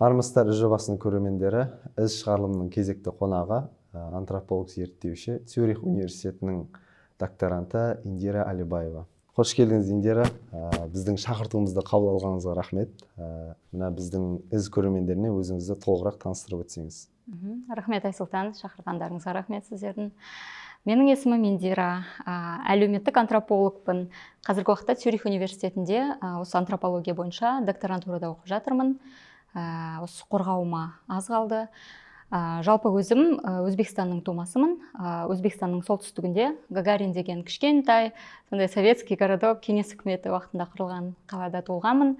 Армысыздар жобасының көрермендері, із шығарылымның кезекті қонағы, антрополог зерттеуші, Цюрих университетінің докторанты Индира Алибаева. Қош келдіңіз, Индира. Біздің шақыртуымызды қабыл алғаныңызға рахмет. Мына біздің із көрермендеріне өзіңізді толығырақ таныстырып өтсеңіз. Рахмет, Айсұлтан, шақырғандарыңызға рахмет сіздердің. Менің есімім Индира, әлеуметтік антропологпын. Қазіргі уақытта Цюрих университетінде осы антропология бойынша докторантурада оқып жатырмын. Осы қорғауыма аз қалды. Жалпы өзім Өзбекстанның тумасымын. Өзбекстанның солтүстігінде Гагарин деген кішкентай, сондай советский городок, кеңес үкіметі уақытында құрылған қалада туылғанмын.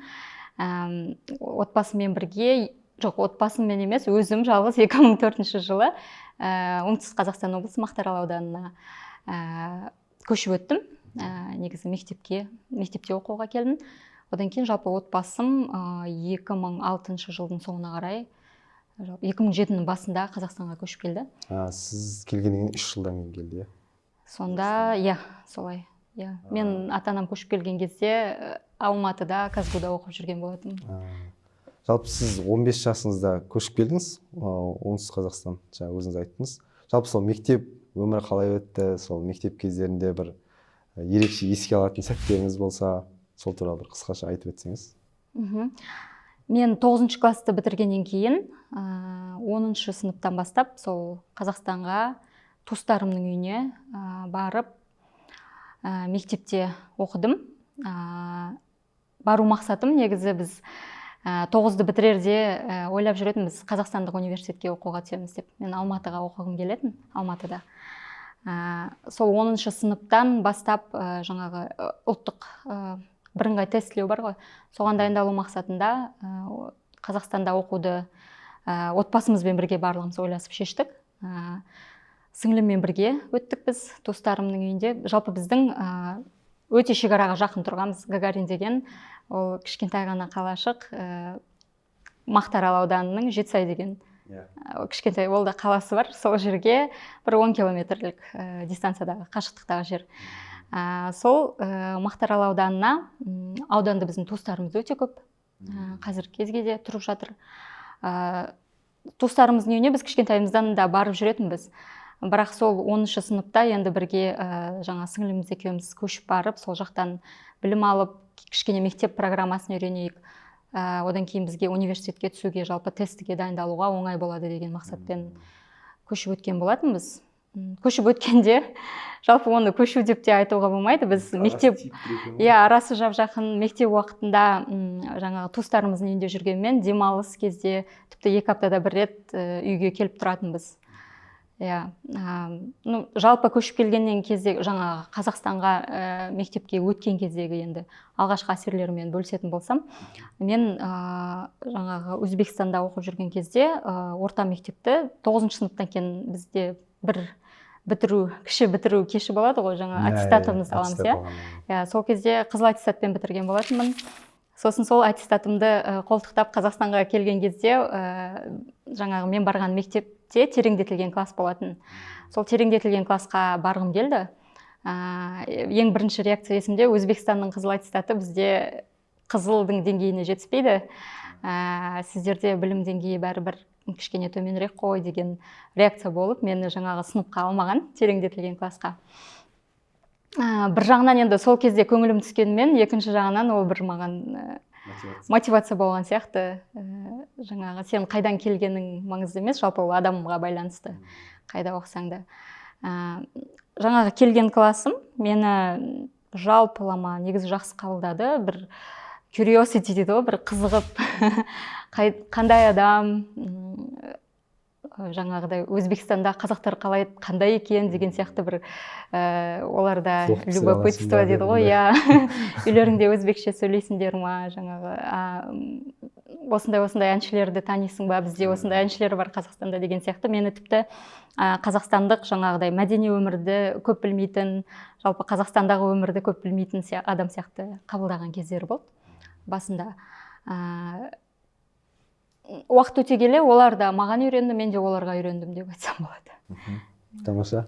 Отбасыммен бірге, жоқ, отбасыммен емес, өзім жалғыз 2004 жылы оңтүстік Қазақстан облысы Мақтаарал ауданына көшіп өттім. Негізі мектепте оқуға келдім. Одан кейін жалпы отбасым 2006 жылдың соңына қарай 2007-нің басында Қазақстанға көшіп келді. Сіз келгеннен 3 жылдан кейін келді, Сонда, солай. Мен ата-анам көшіп келген кезде Алматыда, Казгуда оқып жүрген болатынмын. Жалпы сіз 15 жасыңызда көшіп келдіңіз, оңтүстік Қазақстан, өзіңіз айттыңыз. Жалпы сол мектеп өмірі қалай өтті, сол мектеп кездерінде бір ерекше еске алатын сәттеріңіз болса, сол туралы бір қысқаша айтып өтсеңіз. Мен 9 класты бітіргеннен кейін 10 сыныптан бастап сол Қазақстанға туыстарымның үйіне барып мектепте оқыдым. Бару мақсатым негізі біз 9-ды бітірерде ойлап жүретінбіз Қазақстандық университетке оқуға түсеміз деп. Мен Алматыға оқығым келетін, Алматыда. Сол 10 сыныптан бастап жаңағы ұлттық бірыңғай тестілеу бар ғой. Соған дайындалу мақсатында Қазақстанда оқуды отбасымызбен бірге барлығымыз ойласып шештік. Сіңліммен бірге өттік біз туыстарымның үйінде. Жалпы біздің өте шекараға жақын тұрғанбыз. Гагарин деген ол кішкентай ғана қалашық, Мақтаарал ауданының Жетісай деген кішкентай ол да қаласы бар. Сол жерге бір 10 километрлік дистанциядағы қашықтықтағы жер. Сол Мақтаарал ауданына, ауданды біздің туыстарымыз өте көп. Қазір кезге де тұрып жатыр. Туыстарымыздың үйіне біз кішкентайымыздан да барып жүретінбіз. Бірақ сол 10 сыныпта енді бірге жаңа сіңліміз екеуміз көшіп барып, сол жақтан білім алып, кішкене мектеп программасын үйренейік. Одан кейін бізге университетке түсуге, жалпы тестіге дайындалуға оңай болады деген мақсатпен көшіп өткен болатынбыз. Көшіп өткенде, жалпы оны көшу деп те айтуға болмайды. Біз мектеп, арасы жап-жақын мектеп уақытында жаңағы туыстарымыздың үйінде жүргенмен демалыс кезде тіпті 2 аптада бір рет үйге келіп тұратынбыз. Жалпы көшіп келгеннен кезде жаңағы Қазақстанға мектепке өткен кездегі енді алғашқы әсерлерімен бөлісетін болсам, мен жаңағы Өзбекстанда оқып жүрген кезде орта мектепті 9 сыныптан кейін бізде бір кіші бітіру кеші болады ғой, жаңа аттестатымызды аламыз. Сол кезде қызыл аттестатпен бітірген болатынмын. Сосын сол аттестатымды қолтықтап Қазақстанға келген кезде жаңағы мен барған мектепте тереңдетілген класс болатын. Сол тереңдетілген классқа барғым келді. Ең бірінші реакция есімде, Өзбекстанның қызыл аттестаты бізде қызылдың деңгейіне жетіспейді. Сіздерде білім деңгейі бәрібір кішкене төменірек қой деген реакция болып, мені жаңағы сыныпқа алмаған, тереңдетілген классқа. Бір жағынан енді сол кезде көңілім түскенмен, екінші жағынан ол бір маған мотивация болған сияқты. Жаңағы сен қайдан келгенің маңызды емес, жалпы ол адамға байланысты, қайда оқысаң да. Жаңағы келген классым мені жалпылама негізі жақсы қабылдады. Бір curiosity дейді ғой, бір қызығып, қандай адам, жаңағыдай Өзбекстанда қазақтар қандай екен деген сияқты бір оларда любопытство дейді ғой, үйлеріңде өзбекше сөйлейсіңдер ма, жаңағы осындай әншілерді танисың ба, бізде осындай әншілер бар Қазақстанда деген сияқты. Мені тіпті қазақстандық жаңағыдай мәдени өмірді көп білмейтін, жалпы Қазақстандағы өмірді көп білмейтін адам сияқты қабылдаған кездері болды басында. Уақыт өте келе олар да маған үйренді, мен де оларға үйрендім деп айтсам болады. Тамаша.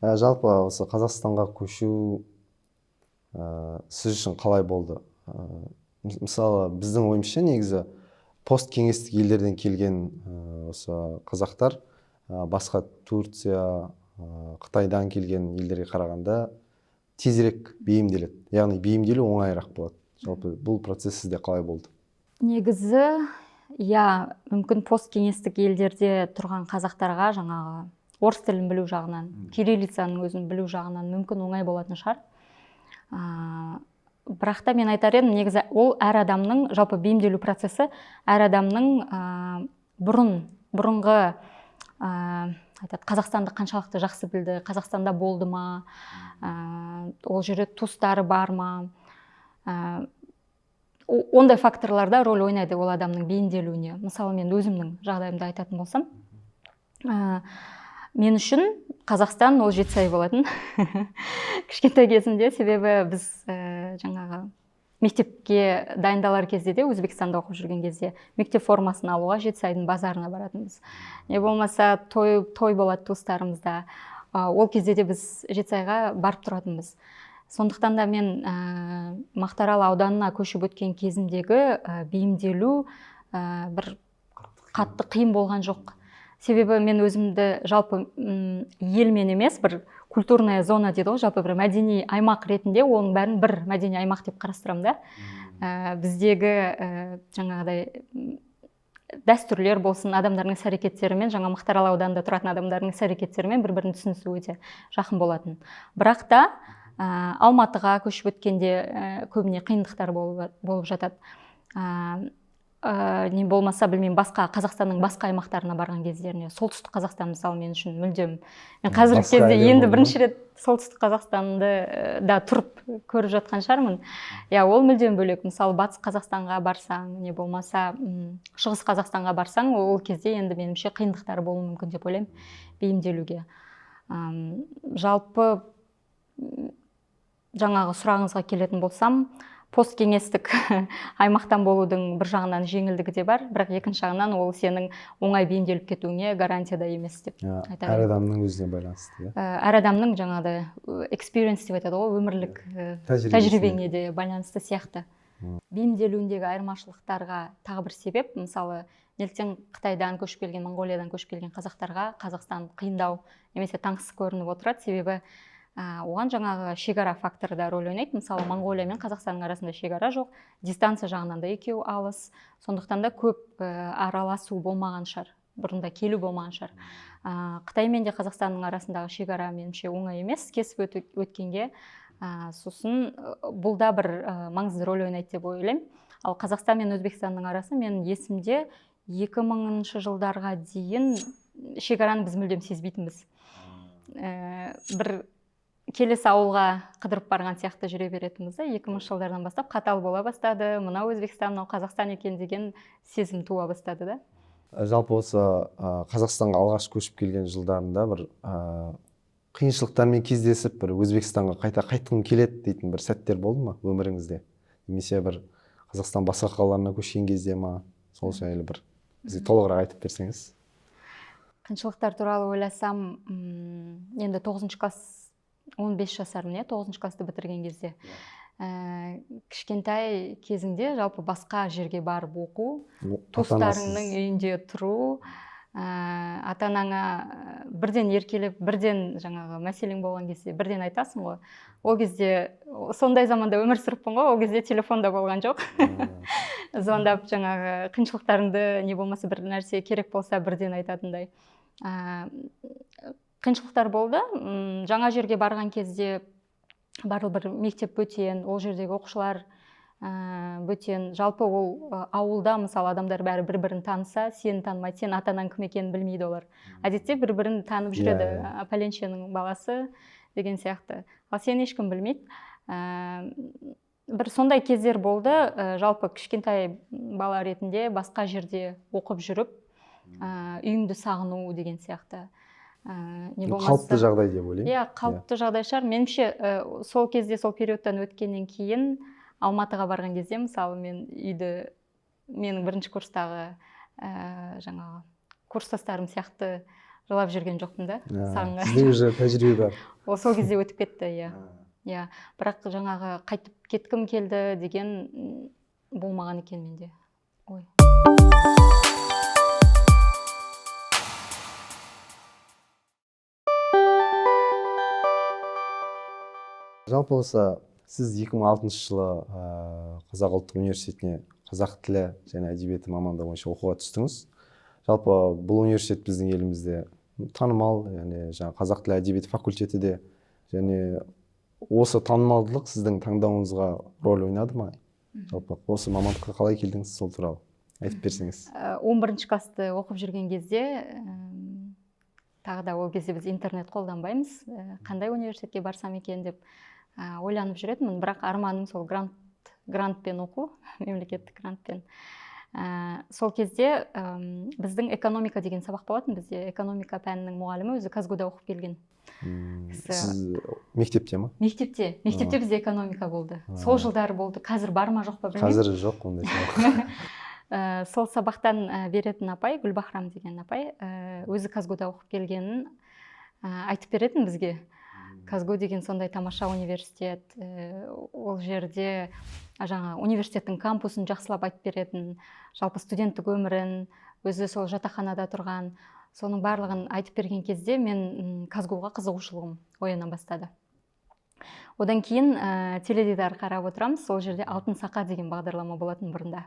Жалпы осы Қазақстанға көшу сіз үшін қалай болды? Мысалы, біздің ойымызша негізі посткеңестік елдерден келген осы қазақтар басқа Турция, Қытайдан келген елдерге қарағанда тезірек бейімделеді. Яғни бейімделу оңайырақ болады. Жалпы бұл процесс сізде қалай болды? Негізі, мүмкін посткеңестік елдерде тұрған қазақтарға жаңағы орыс тілін білу жағынан, кириллицаның өзін білу жағынан мүмкін оңай болатын шығар. Бірақ та мен айтар едім, негізі ол әр адамның, жалпы бейімделу процесі әр адамның бұрынғы Қазақстанды қаншалықты жақсы білді, Қазақстанда болды ма, ол жерде туыстары бар ма, ондай факторларда рөл ойнайды ол адамның бейімделуіне. Мысалы, мен өзімнің жағдайымды айтатын болсам, мен үшін Қазақстан ол жетісай болатын. Кішкентай кезімде, себебі біз жаңағы мектепке дайындалар кезде де, Өзбекстанда оқып жүрген кезде мектеп формасын алуға Жетісайдың базарына баратынбыз. Не болмаса той болады туыстарымызда. Ол кезде де біз Жетісайға барып тұратынбыз. Сондықтан да мен Мақтаарал ауданына көшіп өткен кезімдегі бейімделу бір қатты қиын болған жоқ. Себебі мен өзімді жалпы елмен емес, бір культурная зона дейді ғой, жалпы бір мәдени аймақ ретінде оның бәрін бір мәдени аймақ деп қарастырамын да. Біздегі жаңағыдай дәстүрлер болсын, адамдардың іс-әрекеттерімен, жаңа Мақтаарал ауданында тұратын адамдардың іс-әрекеттерімен бір-бірін түсінісу өте жақын болатын. Бірақ та Алматыға көшіп өткенде көбіне қиындықтар болып жатады. Не болмаса, білмеймін, басқа Қазақстанның басқа аймақтарына барған кездеріне, солтүстік Қазақстан мысалы мен үшін мүлдем. Мен қазіргі кезде енді бірінші рет солтүстік Қазақстанды да тұрып көріп жатқан шығармын. Ол мүлдем бөлек. Мысалы, батыс Қазақстанға барсаң, не болмаса шығыс Қазақстанға барсаң, ол кезде енді меніңше қиындықтар болуы мүмкін деп ойлаймын бейімделуге. Жалпы жаңағы сұрағыңызға келетін болсам, посткеңестік аймақтан болудың бір жағынан жеңілдігі де бар, бірақ екінші жағынан ол сенің оңай бейімделіп кетуіңе гарантия да емес деп айтамын. Әр адамның өзіне байланысты. Әр адамның жаңағыдай experience деп айтады ғой, өмірлік тәжірибеңе де байланысты сияқты. Бейімделуіндегі айырмашылықтарға тағы бір себеп, мысалы, неліктен Қытайдан көшіп келген, Монғолиядан көшіп келген қазақтарға Қазақстан қиындау немесе таңсыз көрініп отырады, себебі оған жаңағы шекара факторы да рөл ойнайды. Мысалы, Монғолия мен Қазақстанның арасында шекара жоқ, дистанция жағынан да екеуі алыс, сондықтан да көп араласу болмаған шығар, бұрында келу болмаған шығар. Қытай мен де Қазақстанның арасындағы шекара меніңше оңай емес, кесіп өткенге, сосын бұл да бір маңызды рөл ойнайды деп ойлаймын. Ал Қазақстан мен Өзбекстанның арасы, мен есімде 2000 жылдарға дейін шекараны біз мүлдем сезбейтінбіз. Бір келесі ауылға қыдырып барған сияқты жүре беретінбіз. 2000 жылдардан бастап қатал бола бастады, мынау Өзбекстан, мынау Қазақстан екен деген сезім туа бастады да. Жалпы осы Қазақстанға алғаш көшіп келген жылдарында бір қиыншылықтармен кездесіп, бір Өзбекстанға қайтқым келеді дейтін бір сәттер болды ма өміріңізде? Немесе бір Қазақстан басқа қалаларына көшкен кезде ма? Сол жайлы бір бізге толығырақ айтып берсеңіз. Қиыншылықтар туралы ойласам, енді 9 класс 15 жасармын, 9 класты бітірген кезде. Кішкентай кезіңде жалпы басқа жерге барып оқу, туыстарыңның үйінде тұру, ата-анаңа бірден еркелеп, бірден жаңағы мәселең болған кезде бірден айтасың ғой. Ол кезде сондай заманда өмір сүріппін ғой, ол кезде телефон да болған жоқ. Звондап жаңағы қиыншылықтарыңды, не болмаса бір нәрсе керек болса бірден айтатындай. Қиыншылықтар болды. Жаңа жерге барған кезде барлық бір мектеп бөтен, ол жердегі оқушылар бөтен. Жалпы ол ауылда, мысалы, адамдар бәрі бір-бірін таныса, сені танымайды, сен ата-анаң кім екенін білмейді олар. Әдетте бір-бірін танып жүреді, пәленшенің баласы деген сияқты. Ал сені ешкім білмейді. Бір сондай кездер болды. Жалпы кішкентай бала ретінде басқа жерде оқып жүріп, үйіңді сағыну деген сияқты. Қалыпты жағдай деп ойлаймын. Қалыпты жағдай шығар. Меніңше сол кезде, сол периодтан өткеннен кейін Алматыға барған кезде, мысалы, мен үйді менің бірінші курстағы жаңағы курстастарым сияқты жылап жүрген жоқпын да. Сізде уже тәжірибе бар. Ол сол кезде өтіп кетті, бірақ жаңағы қайтып кеткім келді деген болмаған екен менде. Ой. Жалпы осы сіз 2006 жылы Қазақ ұлттық университетіне қазақ тілі және әдебиеті мамандығы бойынша оқуға түстіңіз. Жалпы бұл университет біздің елімізде танымал, яғни жаңа қазақ тілі әдебиеті факультеті де, және осы танымалдылық сіздің таңдауыңызға рөл ойнады ма? Жалпы осы мамандыққа қалай келдіңіз, сол туралы айтып берсеңіз. 11 классты оқып жүрген кезде, тағы да ол кезде біз интернет қолданбаймыз, қандай университетке барсам екен деп ойланып жүретінмін, бірақ арманым сол грантпен оқу, мемлекеттік грантпен. Сол кезде біздің экономика деген сабақ болатын, бізде экономика пәнінің мұғалімі өзі Казгуда оқып келген. Сіз мектепте ма? Мектепте бізде экономика болды. Сол жылдары болды. Қазір бар ма жоқ па білмеймін. Қазір жоқ ондай сабақ. Сол сабақтан беретін апай, Гүлбахрам деген апай, өзі Казгуда оқып келгенін айтып беретін бізге. Казгу деген сондай тамаша университет, ол жерде жаңа университеттің кампусын жақсылап айтып беретін, жалпы студенттік өмірін, өзі сол жатақханада тұрған, соның барлығын айтып берген кезде мен Казгуға қызығушылығым ояна бастады. Одан кейін теледидар қарап отырамыз, сол жерде Алтын сақа деген бағдарлама болатын бұрында.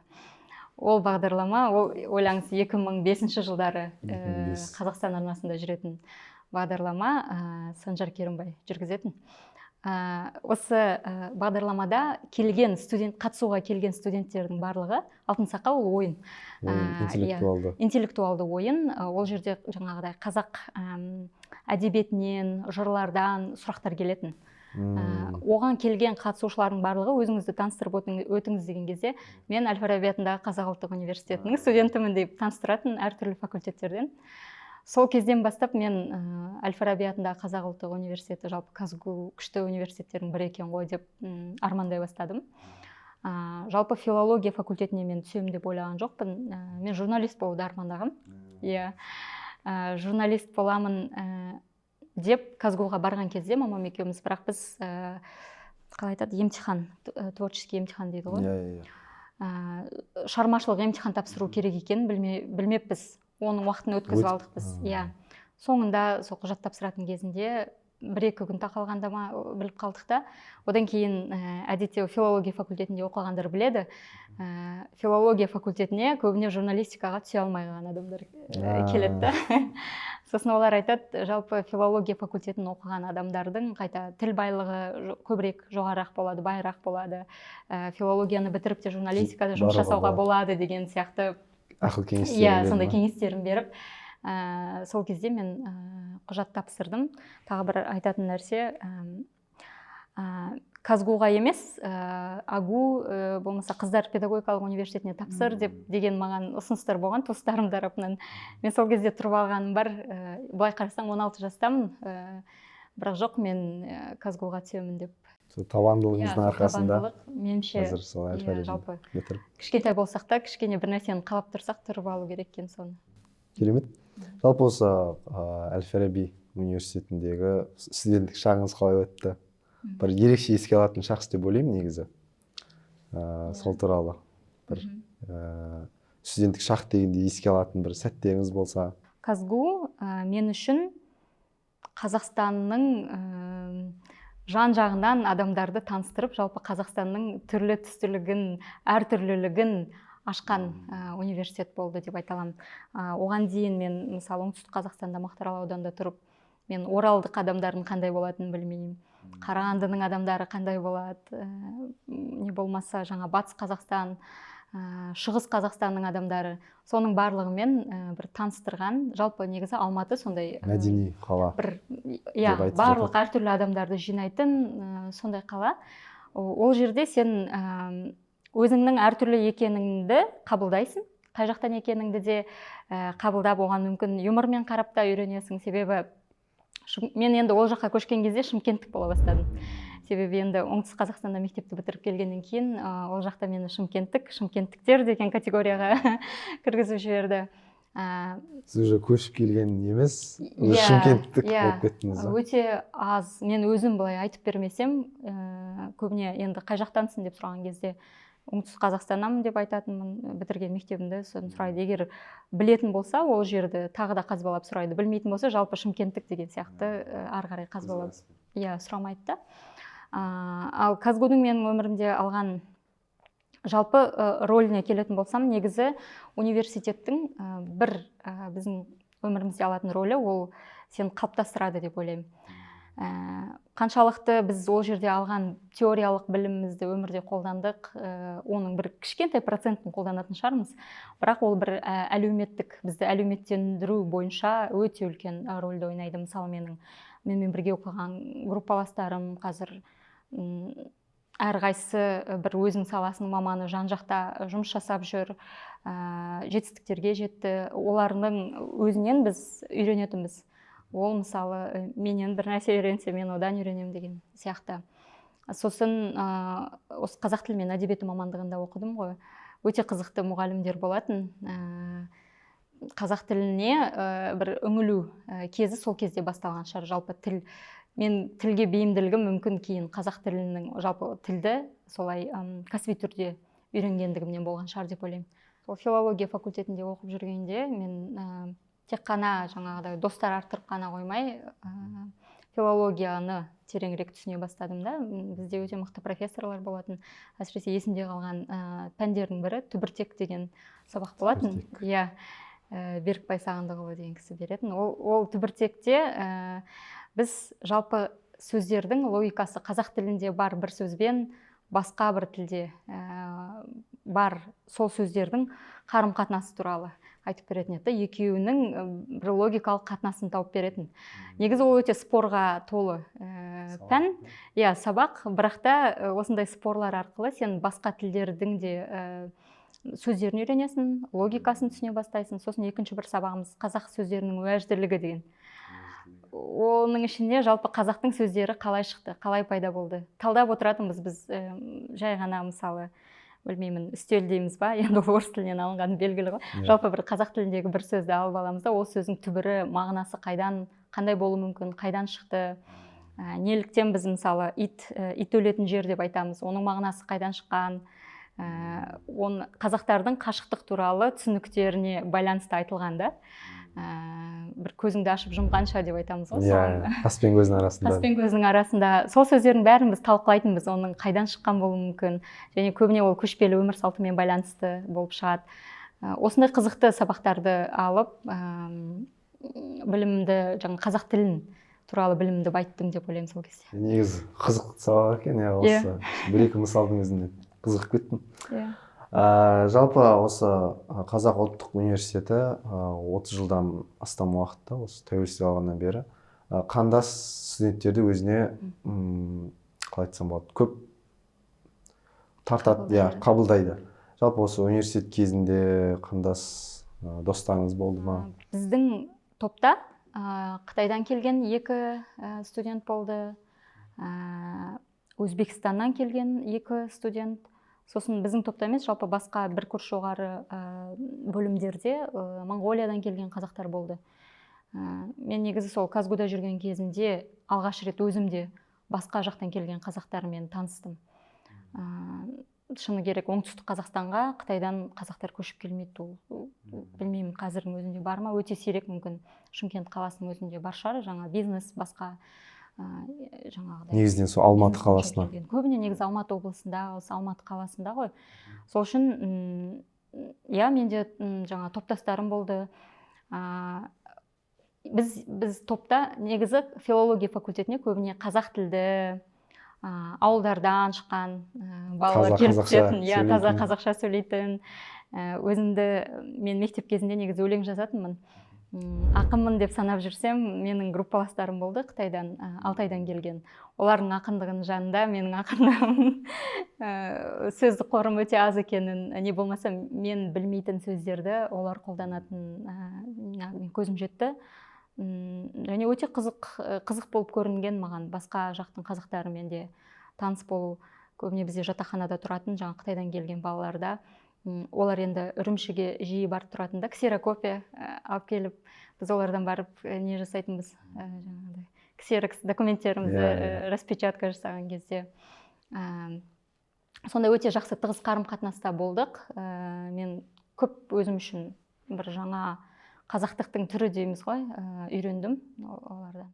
Ол бағдарлама, ойлаңыз, 2005 жылдары Қазақстан арнасында жүретін бағдарлама, Санжар Керімбай жүргізетін. Осы бағдарламада қатысуға келген студенттердің барлығы, Алтын сақа ол ойын. Интеллектуалды ойын. Ол жерде жаңағыдай қазақ әдебиетінен, жырлардан сұрақтар келетін. Оған келген қатысушылардың барлығы өзіңізді таныстырып өтіңіз деген кезде, мен Әл-Фараби атындағы Қазақ ұлттық университетінің студентімін деп таныстыратын әртүрлі факультеттерден. Сол кезден бастап мен Әл-Фараби атындағы Қазақ ұлттық университеті, жалпы Казгу күшті университеттердің бірі екен ғой деп армандай бастадым. Жалпы филология факультетіне мен түсемін деп ойлаған жоқпын. Мен журналист болуды армандағым. Журналист боламын деп Казгуға барған кезде мамам екеуміз, бірақ біз қалай айтады, емтихан, творческий емтихан дейді ғой. Шығармашылық емтихан тапсыру керек екенін білмеппіз. Оның уақытын өткізіп алдық біз. Соңында сол құжат тапсыратын кезінде 1-2 күн тақалғанда ма біліп қалдық та. Одан кейін әдетте филология факультетінде оқығандар біледі. Филология факультетіне көбіне журналистикаға түсе алмай қалған адамдар келеді. Сосын олар айтады, жалпы филология факультетін оқыған адамдардың қайта тіл байлығы көбірек жоғарырақ болады, байырақ болады. Филологияны бітіріп те журналистикада жұмыс жасауға болады деген сияқты ақыл кеңестерін сондай кеңестерін беріп, сол кезде мен құжат тапсырдым. Тағы бір айтатын нәрсе, Казгуға емес, АГУ болмаса Қыздар педагогикалық университетіне тапсыр деген маған ұсыныстар болған туыстарым тарапынан. Мен сол кезде тұрып алғаным бар, былай қарасам 16 жастамын, бірақ жоқ, мен Казгуға түсемін деп. Табандылығыңыздың арқасында қазір сол Әл-Фараби бітіріп. Кішкентай болсақ та, кішкене бір нәрсені қалап тұрсақ, тұрып алу керек екен соны. Керемет. Жалпы осы Әл-Фараби университетіндегі студенттік шағыңыз қалай өтті? Бір ерекше еске алатын шақс деп ойлаймын негізі. Сол туралы бір студенттік шақ дегенде еске алатын бір сәттеріңіз болса. Казгу мен үшін Қазақстанның жан-жағынан адамдарды таныстырып, жалпы Қазақстанның түрлі түстілігін, әртүрлілігін ашқан университет болды деп айта аламын. Оған дейін мен мысалы оңтүстік Қазақстанда Мақтаарал ауданында тұрып, мен оралдық адамдардың қандай болатынын білмеймін. Қарағандының адамдары қандай болады, не болмаса жаңа Батыс Қазақстан, Шығыс Қазақстанның адамдары, соның барлығымен бір таныстырған. Жалпы негізі Алматы сондай мәдени қала. Барлық әртүрлі адамдарды жинайтын сондай қала. Ол жерде сен өзіңнің әртүрлі екеніңді қабылдайсың, қай жақтан екеніңді де қабылдап, оған мүмкін юмормен қарап та үйренесің. Себебі мен енді ол жаққа көшкен кезде шымкенттік бола бастадым. Себебі енді оңтүстік Қазақстанда мектепті бітіріп келгеннен кейін ол жақта мені шымкенттіктер деген категорияға кіргізіп жіберді. Сіз уже көшіп келген емес, шымкенттік болып кеттіңіз. Өте аз. Мен өзім былай айтып бермесем, көбіне енді қай жақтансың деп сұраған кезде оңтүстік қазақстаннанмын деп айтатынмын, бітірген мектебімді. Соны сұрайды, егер білетін болса ол жерді тағы да қазбалап сұрайды, білмейтін болса жалпы шымкенттік деген сияқты ары қарай қазбалап сұрамайды да. Ал Казгудың менің өмірімде алған жалпы рөліне келетін болсам, негізі университеттің бір біздің өмірімізде алатын рөлі ол сені қалыптастырады деп ойлаймын. Қаншалықты біз ол жерде алған теориялық білімімізді өмірде қолдандық, оның бір кішкентай процентін қолданатын шығармыз, бірақ ол бір әлеуметтік, бізді әлеуметтендіру бойынша өте үлкен рөлді ойнайды. Мысалы, менімен бірге оқыған группаластарым қазір әрқайсысы бір өзінің саласының маманы, жан-жақта жұмыс жасап жүр, жетістіктерге жетті. Олардың өзінен біз үйренетінбіз. Ол мысалы менен бір нәрсе үйренсе, мен одан үйренемін деген сияқты. Сосын осы қазақ тілі мен әдебиеті мамандығында оқыдым ғой. Өте қызықты мұғалімдер болатын. Қазақ тіліне бір үңілу кезі сол кезде басталған шығар. Жалпы мен тілге бейімділігім мүмкін кейін қазақ тілінің жалпы тілді солай кәсіби түрде үйренгендігімнен болған шығар деп ойлаймын. Сол филология факультетінде оқып жүргенде мен тек қана жаңағыдай достар арттырып қана қоймай, филологияны тереңірек түсіне бастадым да. Бізде өте мықты профессорлар болатын. Әсіресе есімде қалған пәндердің бірі түбіртек деген сабақ болатын. Иә, Берікбай Сағындықұлы деген кісі беретін. Ол түбіртекте біз жалпы сөздердің логикасы қазақ тілінде бар бір сөзбен басқа бір тілде бар сол сөздердің қарым-қатынасы туралы айтып беретін еді. Екеуінің бір логикалық қатынасын тауып беретін. Негізі ол өте спорға толы пән, сабақ, бірақ та осындай спорлар арқылы сен басқа тілдердің де сөздерін үйренесің, логикасын түсіне бастайсың. Сосын екінші бір сабағымыз қазақ сөздерінің уәжділігі деген. Оның ішінде жалпы қазақтың сөздері қалай шықты, қалай пайда болды. Талдап отыратынбыз біз жай ғана мысалы, білмеймін, үстел дейміз ба, енді орыс тілінен алынған белгілі ғой. Жалпы бір қазақ тіліндегі бір сөзді алып аламыз да, ол сөздің түбірі, мағынасы қандай болуы мүмкін, қайдан шықты, неліктен біз мысалы ит өлетін жер деп айтамыз, оның мағынасы қайдан шыққан, қазақтардың қашықтық туралы түсініктеріне байланысты айтылған да. Бір көзіңді ашып жұмғанша деп айтамыз ғой. Тас пен көздің арасында. Тас пен көздің арасында. Сол сөздердің бәрін біз талқылайтынбыз, оның қайдан шыққан болуы мүмкін. Және көбіне ол көшпелі өмір салтымен байланысты болып шығады. Осындай қызықты сабақтарды алып, білімді, қазақ тілін туралы білімді байыттым деп ойлаймын сол кезде. Негізі қызықты сабақ екен, осы бір-екі мысалдың өзінде қызығып кеттім. Жалпы осы Қазақ ұлттық университеті 30 жылдан астам уақытта, осы тәуелсіздік алғаннан бері қандас студенттерді өзіне, қалай айтсам болады, көп тартады, қабылдайды. Жалпы осы университет кезінде қандас достарыңыз болды ма? Біздің топта Қытайдан келген 2 студент болды, Өзбекстаннан келген 2 студент. Сосын біздің топта емес, жалпы басқа бір курс жоғары бөлімдерде Моңғолиядан келген қазақтар болды. Мен негізі сол Казгуда жүрген кезімде алғаш рет өзімде басқа жақтан келген қазақтармен таныстым. Шыны керек, оңтүстік Қазақстанға Қытайдан қазақтар көшіп келмейді. Білмеймін, қазірдің өзінде бар ма, өте сирек, мүмкін Шымкент қаласының өзінде бар шығар, жаңа бизнес, басқа негізінен сол Алматы қаласына. Көбіне негізі Алматы облысында, осы Алматы қаласында ғой. Сол үшін, менде жаңа топтастарым болды. Біз топта негізі филология факультетіне көбіне қазақ тілді, ауылдардан шыққан балалар келіп түсетін, таза қазақша сөйлейтін. Өзімді мен мектеп кезінде негізі өлең жазатынмын. Ақынмын деп санап жүрсем, менің группаластарым болды Қытайдан, Алтайдан келген. Олардың ақындығының жанында менің ақындығым сөздік қорым өте аз екенін, не болмаса мен білмейтін сөздерді олар қолданатын мен көзім жетті. Және өте қызық болып көрінген маған басқа жақтың қазақтарымен де таныс болу. Көбіне бізде жатақханада тұратын жаңа Қытайдан келген балаларда. Олар енді Үрімшіге жиі барып тұратында, ксерокопия алып келіп, біз олардан барып не жасайтынбыз, ксерокс документтерімізді распечатка жасаған кезде. сондай өте жақсы тығыз қарым қатынаста болдық. Мен көп өзім үшін бір жаңа қазақтықтың түрі дейміз ғой, үйрендім олардан.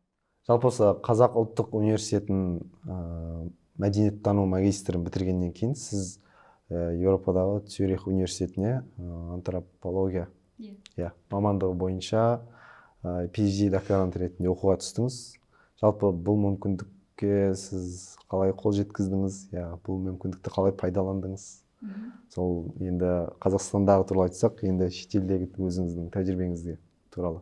Жалпы осы Қазақ ұлттық университетінің мәдениеттану магистрін бітіргеннен кейін сіз Еуропадағы Цюрих университетіне антропология мамандығы бойынша PhD докторант ретінде оқуға түстіңіз. Жалпы бұл мүмкіндікке сіз қалай қол жеткіздіңіз? Бұл мүмкіндікті қалай пайдаландыңыз? Сол енді Қазақстандағы туралы айтсақ, енді шетелдегі өзіңіздің тәжірибеңізге туралы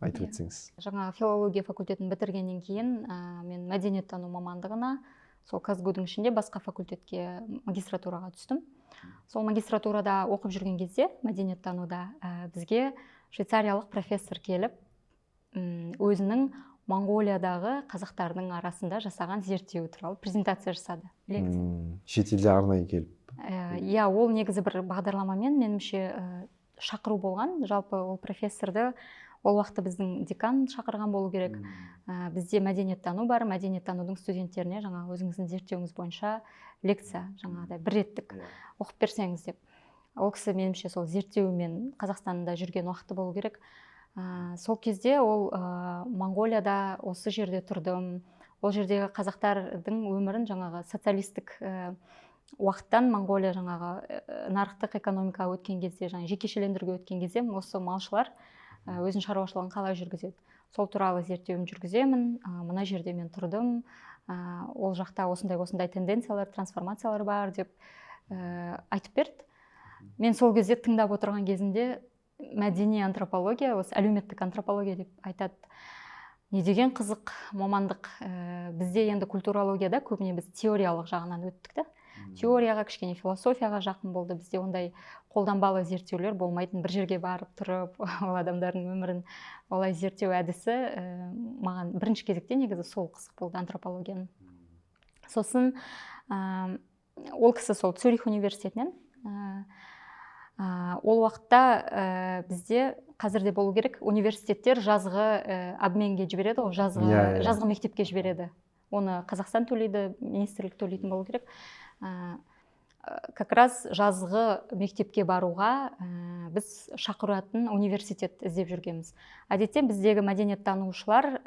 айтып өтсеңіз. Жаңа филология факультетін бітіргеннен кейін мен мәдениеттану мамандығына сол Казгу-дің ішінде басқа факультетке магистратураға түстім. Сол магистратурада оқып жүрген кезде мәдениеттануда бізге швейцариялық профессор келіп, өзінің Монғолиядағы қазақтардың арасында жасаған зерттеуі туралы презентация жасады. Шетелде арнайы келіп. Ол негізі бір бағдарламамен меніңше шақыру болған. Жалпы ол профессорды ол уақытта біздің декан шақырған болу керек. Бізде мәдениеттану бар, мәдениеттанудың студенттеріне жаңа өзіңіздің зерттеуіңіз бойынша лекция, жаңағыдай бір реттік оқып берсеңіз деп. Ол кісі меніңше сол зерттеуімен Қазақстанда жүрген уақыты болу керек. Сол кезде ол Монғолияда осы жерде тұрдым. Ол жердегі қазақтардың өмірін жаңағы социалистік уақыттан Монғолия жаңағы нарықтық экономикаға өткен кезде, жаңа жекешелендіруге өткен кезде осы малшылар өзін шаруашылығын қалай жүргізеді. Сол туралы зерттеуім жүргіземін. Мына жерде мен тұрдым. Ол жақта осындай тенденциялар, трансформациялар бар деп айтып берді. Мен сол кезде тыңдап отырған кезінде мәдени антропология, осы әлеуметтік антропология деп айтады. Не деген қызық мамандық. Бізде енді культурологияда көбіне біз теориялық жағынан өттік та. Теорияға, кішкене философияға жақын болды. Бізде ондай қолданбалы зерттеулер болмайтын, бір жерге барып тұрып, ол адамдардың өмірін олай зерттеу әдісі маған бірінші кезекте негізі сол қызық болды антропологияның. Сосын ол кісі сол Цюрих университетінен. Ол уақытта бізде қазірде болу керек, университеттер жазғы обменге жібереді, жазғы мектепке жібереді. Оны Қазақстан төлейді, министрлік төлейтін болу керек. Как раз жазғы мектепке баруға біз шақыратын университет іздеп жүргенбіз. Әдетте біздегі мәдениеттанушылар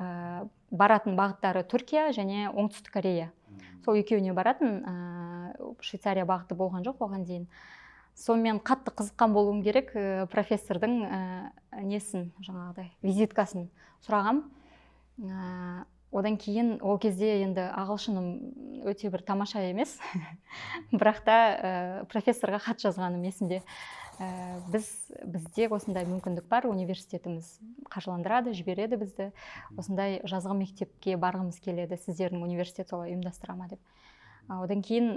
баратын бағыттары Түркия және Оңтүстік Корея. Сол екеуіне баратын, Швейцария бағыты болған жоқ оған дейін. Сонымен қатты қызыққан болуым керек, профессордың несін, жаңағыдай, визиткасын сұрағам. Одан кейін ол кезде енді ағылшыным өте бір тамаша емес. Бірақ та профессорға хат жазғаным есімде. Бізде осындай мүмкіндік бар, университетіміз қаржыландырады, жібереді бізді. Осындай жазғы мектепке барғымыз келеді, сіздердің университет солай ұйымдастыра ма деп. Одан кейін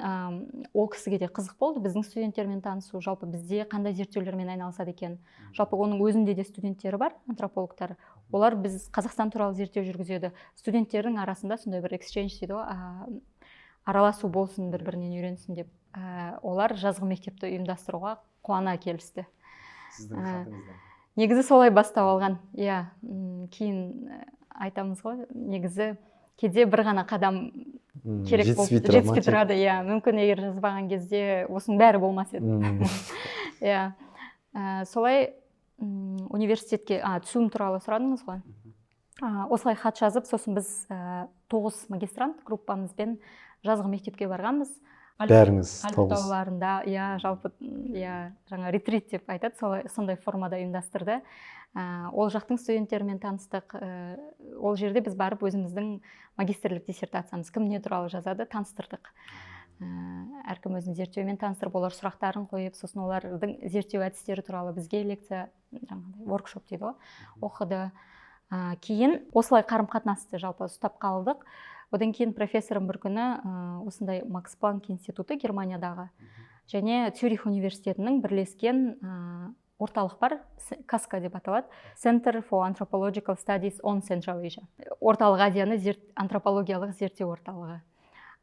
ол кісіге де қызық болды, біздің студенттермен танысу, жалпы бізде қандай зерттеулермен айналысады екен. Жалпы оның өзінде де студенттері бар, антропологтар. Олар біз Қазақстан туралы зерттеу жүргізеді. Студенттердің арасында сондай бір exchange дейді ғой, араласу болсын, бір-бірінен үйренсін деп. Олар жазғы мектепті ұйымдастыруға қуана келісті. Сіздің хатыңыздан. Негізі солай бастап алған. Кейін айтамыз ғой, негізі кейде бір ғана қадам керек болып жетіспей тұрады. Мүмкін егер жазбаған кезде осының бәрі болмас еді. Солай университетке түсуім туралы сұрадыңыз ғой. Осылай хат жазып, сосын біз 9 магистрант группамызбен жазғы мектепке барғанбыз. Бәріңіз 9. Тауларында, жалпы жаңа ретрит деп айтады, сондай формада ұйымдастырды. Ол жақтың студенттерімен таныстық. Ол жерде біз барып өзіміздің магистрлік диссертациямыз кім не туралы жазады таныстырдық. Әркім өзінің зерттеуімен таныстырып, олар сұрақтарын қойып, сосын олардың зерттеу әдістері туралы бізге лекция, воркшоп дейді ғой, оқыды. Кейін осылай қарым-қатынасты жалпы ұстап қалдық. Одан кейін профессорым бір күні осындай Макс Планк институты Германиядағы және Цюрих университетінің бірлескен орталық бар, КАСКА деп аталады, Center for Anthropological Studies on Central Asia. Орталық Азияны антропологиялық зерттеу орталығы.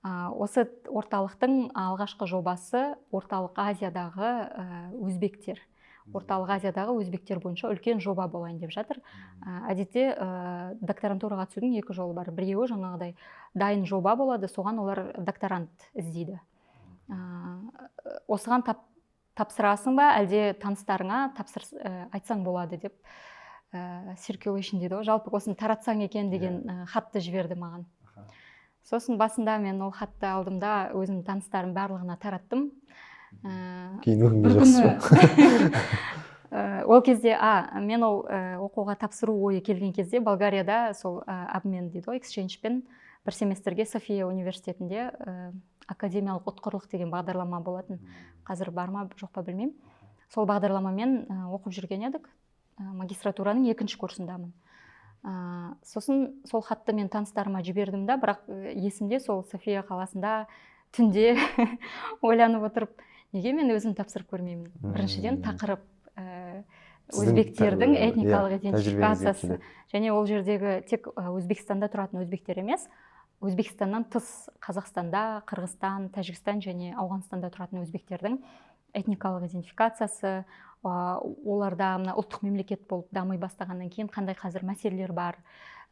Осы орталықтың алғашқы жобасы Орталық Азиядағы өзбектер. Орталық Азиядағы өзбектер бойынша үлкен жоба болайын деп жатыр. Әдетте докторантураға түсудің 2 жолы бар. Біреуі жаңағыдай дайын жоба болады, соған олар докторант іздейді. осыған тапсырасың ба, әлде таныстарыңа айтсаң болады деп circulation дейді ғой, жалпы осыны таратсаң екен деген хатты жіберді маған. Сосын басында мен ол хатты алдым да өзімнің таныстарым барлығына тараттым. Кейін өкінген жоқсыз ба? Ол кезде мен ол оқуға тапсыру ойы келген кезде Болгарияда сол обмен дейді ғой, exchange-пен бір семестрге София университетінде академиялық ұтқырлық деген бағдарлама болатын. Қазір бар ма жоқ па білмеймін. Сол бағдарламамен оқып жүрген едік. Магистратураның 2-ші курсындамын. Сосын сол хатты мен таныстарыма жібердім да, бірақ есімде сол София қаласында түнде ойланып отырып, неге мен өзім тапсырып көрмеймін? Біріншіден тақырып өзбектердің этникалық идентификациясы. Және ол жердегі тек Өзбекстанда тұратын өзбектер емес, Өзбекстаннан тыс Қазақстанда, Қырғызстан, Тәжікстан және Ауғанстанда тұратын өзбектердің этникалық идентификациясы, оларда ұлттық мемлекет болып дамый бастағаннан кейін қандай қазір мәселелер бар,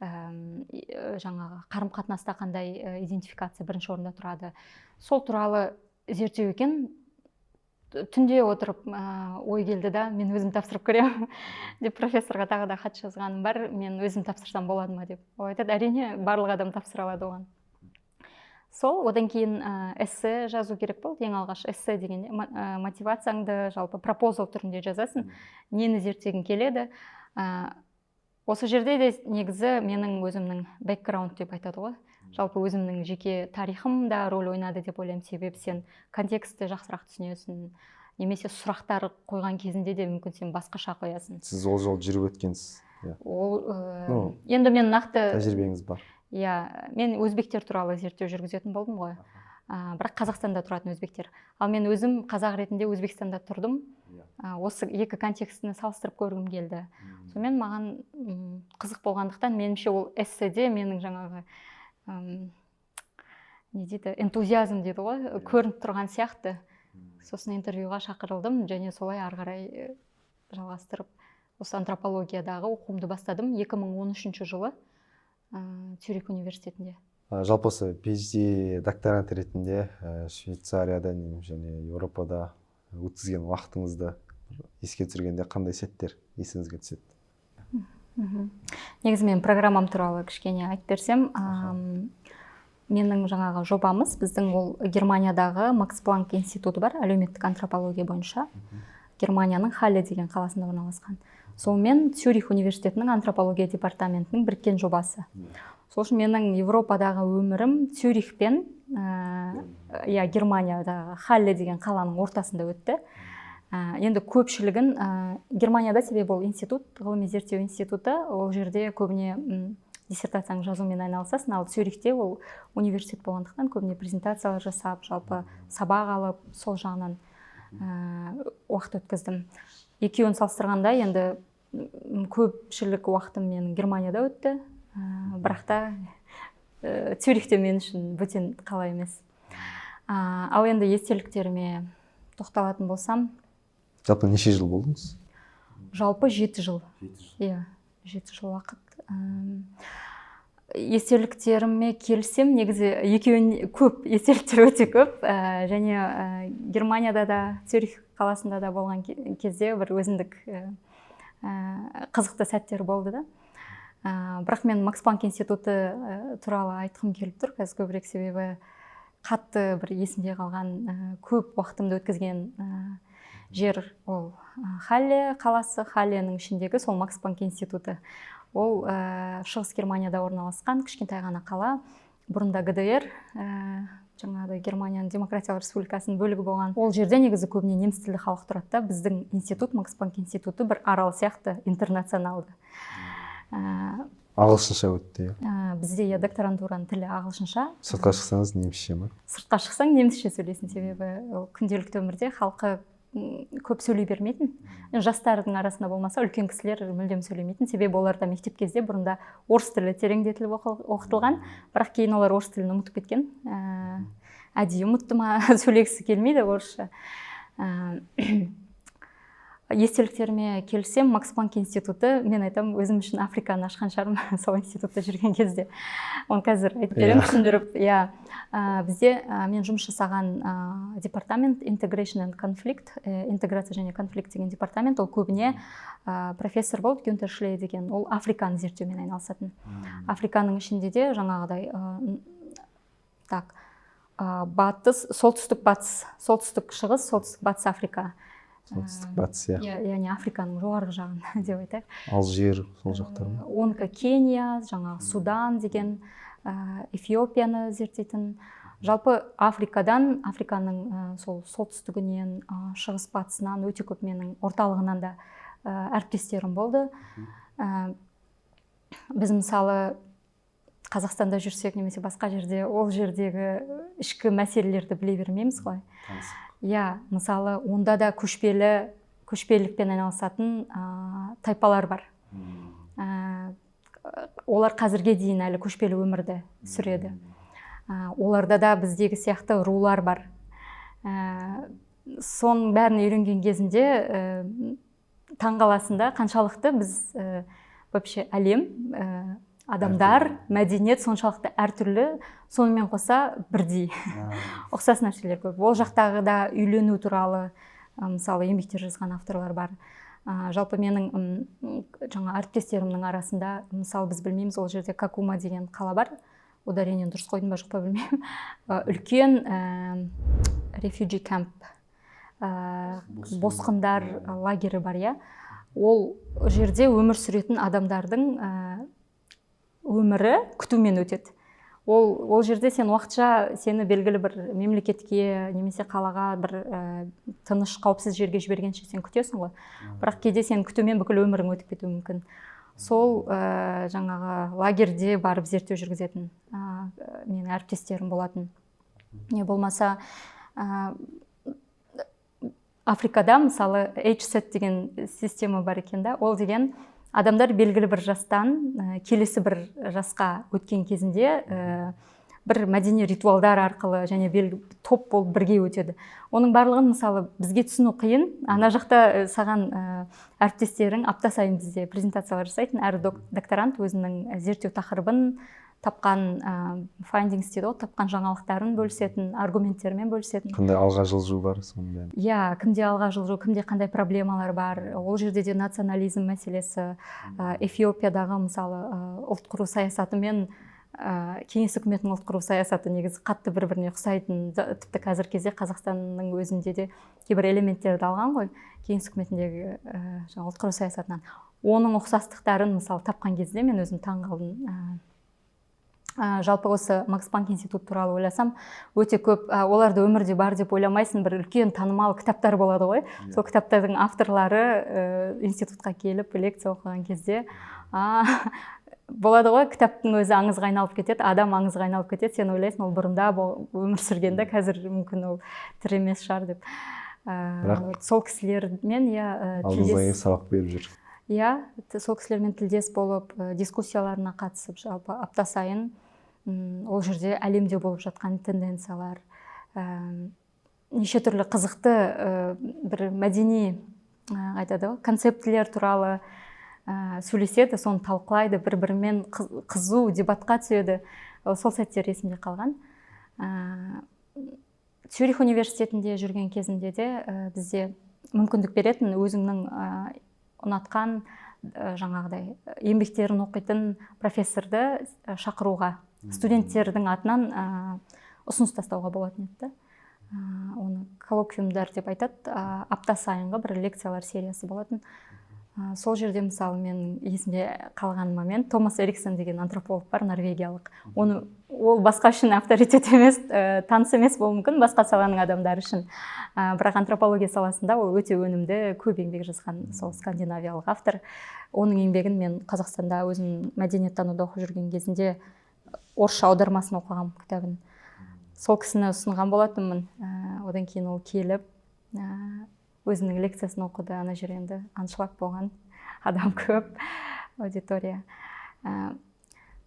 жаңағы қарым-қатынаста қандай идентификация бірінші орында тұрады. Сол туралы зерттеу екен. Түнде отырып ой келді да, мен өзім тапсырып көремін деп профессорға тағы да хат жазғаным бар, мен өзім тапсырсам болады ма деп. Ол айтады, әрине барлық адам тапсыра алады оған. Сол, одан кейін эссе жазу керек болды. Ең алғаш эссе дегенде мотивацияңды жалпы пропозал түрінде жазасың, нені зерттегің келеді. Осы жерде де негізі менің өзімнің бэкграунд деп айтады ғой. Жалпы өзімнің жеке тарихым да рөл ойнады деп ойлаймын, себебі сен контекстті жақсырақ түсінесің, немесе сұрақтар қойған кезінде де мүмкін сен басқаша қоясың. Сіз ол жол жүріп өткенсіз. Енді мен нақты тәжірибеңіз бар. Мен өзбектер туралы зерттеу жүргізетін болдым ғой. Бірақ Қазақстанда тұратын өзбектер. Ал мен өзім қазақ ретінде Өзбекстанда тұрдым. Осы екі контекстіні салыстырып көргім келді. Сонымен маған қызық болғандықтан, меніңше ол эсседе менің жаңағы не дейді, энтузиазм дейді ғой, көрініп тұрған сияқты. Сосын интервьюға шақырылдым, және солай ары қарай жалғастырып, осы антропологиядағы оқуымды бастадым 2013 жылы Цюрих университетінде. Жалпы осы PhD докторант ретінде Швейцарияда және Еуропада өткізген уақытыңызды еске түсіргенде қандай сәттер есіңізге түседі? Негізі мен программам туралы кішкене айтып берсем, менің жаңағы жобамыз, біздің ол Германиядағы Макс Планк институты бар, әлеуметтік антропология бойынша. Германияның Халле деген қаласында орналасқан. Солмен Цюрих университетінің антропология департаментінің біріккен жобасы. Сол үшін менің Европадағы өмірім Цюрихпен, Германиядағы Халле деген қаланың ортасында өтті. Енді көпшілігін Германияда, себебі ол институт, ғылыми зерттеу институты, ол жерде көбіне диссертацияң жазумен айналысасың, ал Цюрихте ол университет болғандықтан көбіне презентациялар жасап, жалпы сабақ алып, сол жағынан уақыт өткіздім. Екеуін салыстырғанда енді көпшілік уақытым менің Германияда өтті, бірақ та Цюрихте мен үшін бөтен қала емес. Ал енді естеліктеріме тоқталатын болсам, жалпы неше жыл болдыңыз? Жалпы 7 жыл. 7 жыл уақыт. Естеліктеріме келсем, негізі екеуін көп, естеліктер өте көп. Және Германияда да, Цюрих қаласында да болған кезде бір өзіндік қызықты сәттер болды да. Бірақ мен Макс Планк институты туралы айтқым келіп тұр, қазір көбірек, себебі қатты бір есімде қалған, көп уақытымды өткізген жер ол Халле қаласы. Халленің ішіндегі сол Макс Планк институты. Ол Шығыс Германияда орналасқан кішкентай ғана қала. Бұрында ГДР, жаңағы Германияның Демократиялық Республикасының бөлігі болған. Ол жерде негізі көбіне неміс тілді халық тұрады да. Біздің институт, Макс Планк институты бір арал сияқты интернационалды. Ағылшынша өтті. Бізде докторантураның тілі ағылшынша. Сыртқа шықсаңыз немісше ме? Сыртқа шықсаң немісше сөйлейсің, себебі күнделікті өмірде халқы көп сөйлей бермейтін. Жастардың арасында болмаса, үлкен кісілер мүлдем сөйлемейтін, себебі оларда мектеп кезде бұрында орыс тілі тереңдетіліп оқытылған, бірақ кейін олар орыс тілін ұмытып кеткен. Әдейі ұмытты ма, сөйлегісі келмейді орысша. естеліктеріме келсем, Макс Планк институты, мен айтам, өзім үшін Африканы ашқан шығармын сол институтта жүрген кезде. Оны қазір айтып беремін, түсіндіріп. Бізде мен жұмыс жасаған департамент Integration and Conflict, интеграция және конфликт деген департамент, ол көбіне профессор болды, Гюнтер Шлей деген, ол Африканы зерттеумен айналысатын. Африканың ішінде де жаңағыдай батыс, солтүстік батыс, солтүстік шығыс, солтүстік батыс Африка. Солтүстік батыс, яғни Африканың жоғарғы жағын деп айтайық. Алжир сол жақтар ма? Оныкі Кения, жаңағы Судан деген, Эфиопияны зерттейтін. Жалпы Африканың сол солтүстігінен, шығыс батысынан, өте көп менің орталығынан да әріптестерім болды. Біз мысалы Қазақстанда жүрсек, немесе басқа жерде, ол жердегі ішкі мәселелерді біле бермейміз ғой. Мысалы, онда да көшпелілікпен айналысатын тайпалар бар. Олар қазірге дейін әлі көшпелі өмірді сүреді. Оларда да біздегі сияқты рулар бар. Соның бәрін үйренген кезінде таңғаласында қаншалықты біз вообще әлем, адамдар, мәдениет соншалықты әртүрлі, сонымен қоса бірдей. Ұқсас нәрселер көп. Ол жақтағы да үйлену туралы, мысалы, еңбектер жазған авторлар бар. Жалпы менің жаңа әріптестерімнің арасында, мысалы, біз білмейміз, ол жерде Какума деген қала бар. Ударениені дұрыс қойдым ба жоқ па білмеймін. Үлкен refugee camp, босқындар лагері бар, я. Ол жерде өмір сүретін адамдардың өмірі күтумен өтеді. Ол жерде сен уақытша сені белгілі бір мемлекетке немесе қалаға бір тыныш, қауіпсіз жерге жібергенше сен күтесің ғой. Бірақ кейде сен күтумен бүкіл өмірің өтіп кетуі мүмкін. Сол жаңағы лагерде барып зерттеу жүргізетін менің әріптестерім болатын. Не болмаса Африкада мысалы HSET деген система бар екен да. Ол деген адамдар белгілі бір жастан келесі бір жасқа өткен кезінде бір мәдени ритуалдар арқылы және топ болып бірге өтеді. Оның барлығын мысалы бізге түсіну қиын. Ана жақта саған әріптестерің апта сайын бізде презентациялар жасайтын. Әр докторант өзінің зерттеу тақырыбын тапқан findings дейді, тапқан жаңалықтарын бөлісетін, аргументтермен бөлісетін. Қандай алға жылжу бар сонда? Кімде алға жылжу, кімде қандай проблемалар бар. Ол жерде де национализм мәселесі, Эфиопиядағы мысалы ұлт құру саясаты мен кеңес үкіметінің ұлт құру саясаты негізі қатты бір-біріне ұқсайтын. Тіпті қазір кезде Қазақстанның өзінде де кейбір элементтерді алған ғой, кеңес үкіметіндегі ұлт құру саясатынан. Оның ұқсастықтарын мысалы тапқан кезде мен өзім таң қалдым. Жалпы осы Макс Планк институт туралы ойласам, өте көп, оларды өмірде бар деп ойламайсың, бір үлкен танымал кітаптар болады ғой. Сол кітаптардың авторлары институтқа келіп лекция оқыған кезде болады ғой, кітаптың өзі аңызға айналып кетеді, адам аңызға айналып кетеді, сен ойлайсың, ол бұрында өмір сүргенде, қазір мүмкін ол тірі емес шығар деп. Сол кісілермен алдыңызға сабақ беріп жүр. Сол кісілермен тілдес болып, дискуссияларына қатысып, жалпы апта сайын ол жерде әлемде болып жатқан тенденциялар, неше түрлі қызықты бір мәдени концептілер туралы сөйлеседі, соны талқылайды, бір-бірімен қызу дебатқа түседі. Сол сәттер есімде қалған. Цюрих университетінде жүрген кезінде де бізде мүмкіндік беретін өзіңнің ұнатқан жаңағыдай еңбектерін оқитын профессорды шақыруға, студенттердің атынан ұсыныс тастауға болатын еді. Оны коллоквиумдар деп айтады, апта сайынғы бір лекциялар сериясы болатын. Сол жерде мысалы мен есімде қалған момент, Томас Эриксон деген антрополог бар, норвегиялық. Ол басқа үшін авторитет емес, таныс емес болуы мүмкін, басқа саланың адамдары үшін. Бірақ антропология саласында ол өте өнімді, көп еңбек жазған сол скандинавиялық автор. Оның еңбегін мен Қазақстанда өзім мәдениеттануда оқып жүрген кезінде орысша аудармасын оқыған кітабын. Сол кісіні ұсынған болатынмын. Одан кейін ол келіп, өзінің лекциясын оқыды, ана жер енді аншлаг болған, адам көп, аудитория.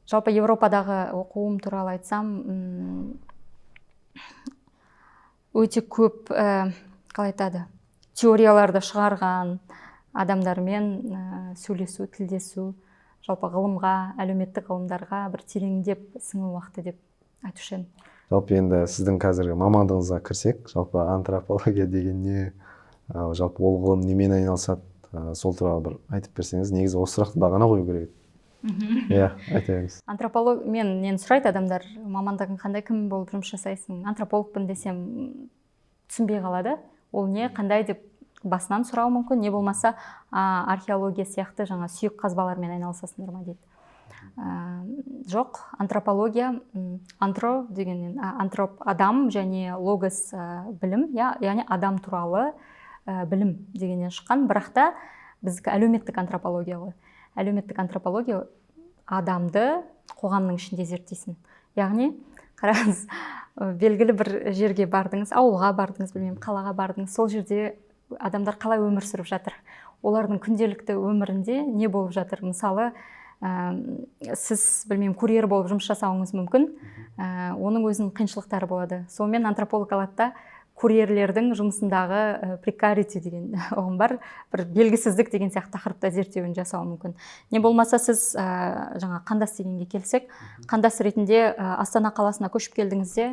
Жалпы Европадағы оқуым туралы айтсам, өте көп, қалай айтады, теорияларды шығарған адамдармен сөйлесу, тілдесу, жалпы ғылымға, әлеуметтік ғылымдарға бір тереңдеп сіңу уақыты деп айтушы едім. Жалпы енді сіздің қазіргі мамандығыңызға кірсек, жалпы антропология деген не, жалпы ол ғылым немен айналысады, сол туралы бір айтып берсеңіз, негізі осы сұрақты бағана қою керек еді. Иә, айта беріңіз. Менен сұрайды адамдар, мамандығың қандай, кім болып жұмыс жасайсың? Антропологпын десем түсінбей қалады. Ол не, қандай деп басынан сұрау мүмкін, не болмаса археология сияқты жаңа сүйек қазбалармен айналысасыңдар ма дейді. Жоқ, антропология, антро деген адам және логос білім, яғни адам туралы білім дегеннен шыққан, бірақ та біздікі әлеуметтік антропология ғой. Әлеуметтік антропология адамды қоғамның ішінде зерттейсің. Яғни, қараңыз, белгілі бір жерге бардыңыз, ауылға бардыңыз, білмеймін, қалаға бардыңыз, сол жерде адамдар қалай өмір сүріп жатыр? Олардың күнделікті өмірінде не болып жатыр? Мысалы, сіз, білмеймін, курьер болып жұмыс жасауыңыз мүмкін, оның өзінің қиыншылықтары болады. Сонымен антрополог алады да курьерлердің жұмысындағы прекарити деген ұғым бар, бір белгісіздік деген сияқты тақырыпта зерттеуін жасауы мүмкін. Не болмаса сіз жаңа қандас дегенге келсек, қандас ретінде Астана қаласына көшіп келдіңізде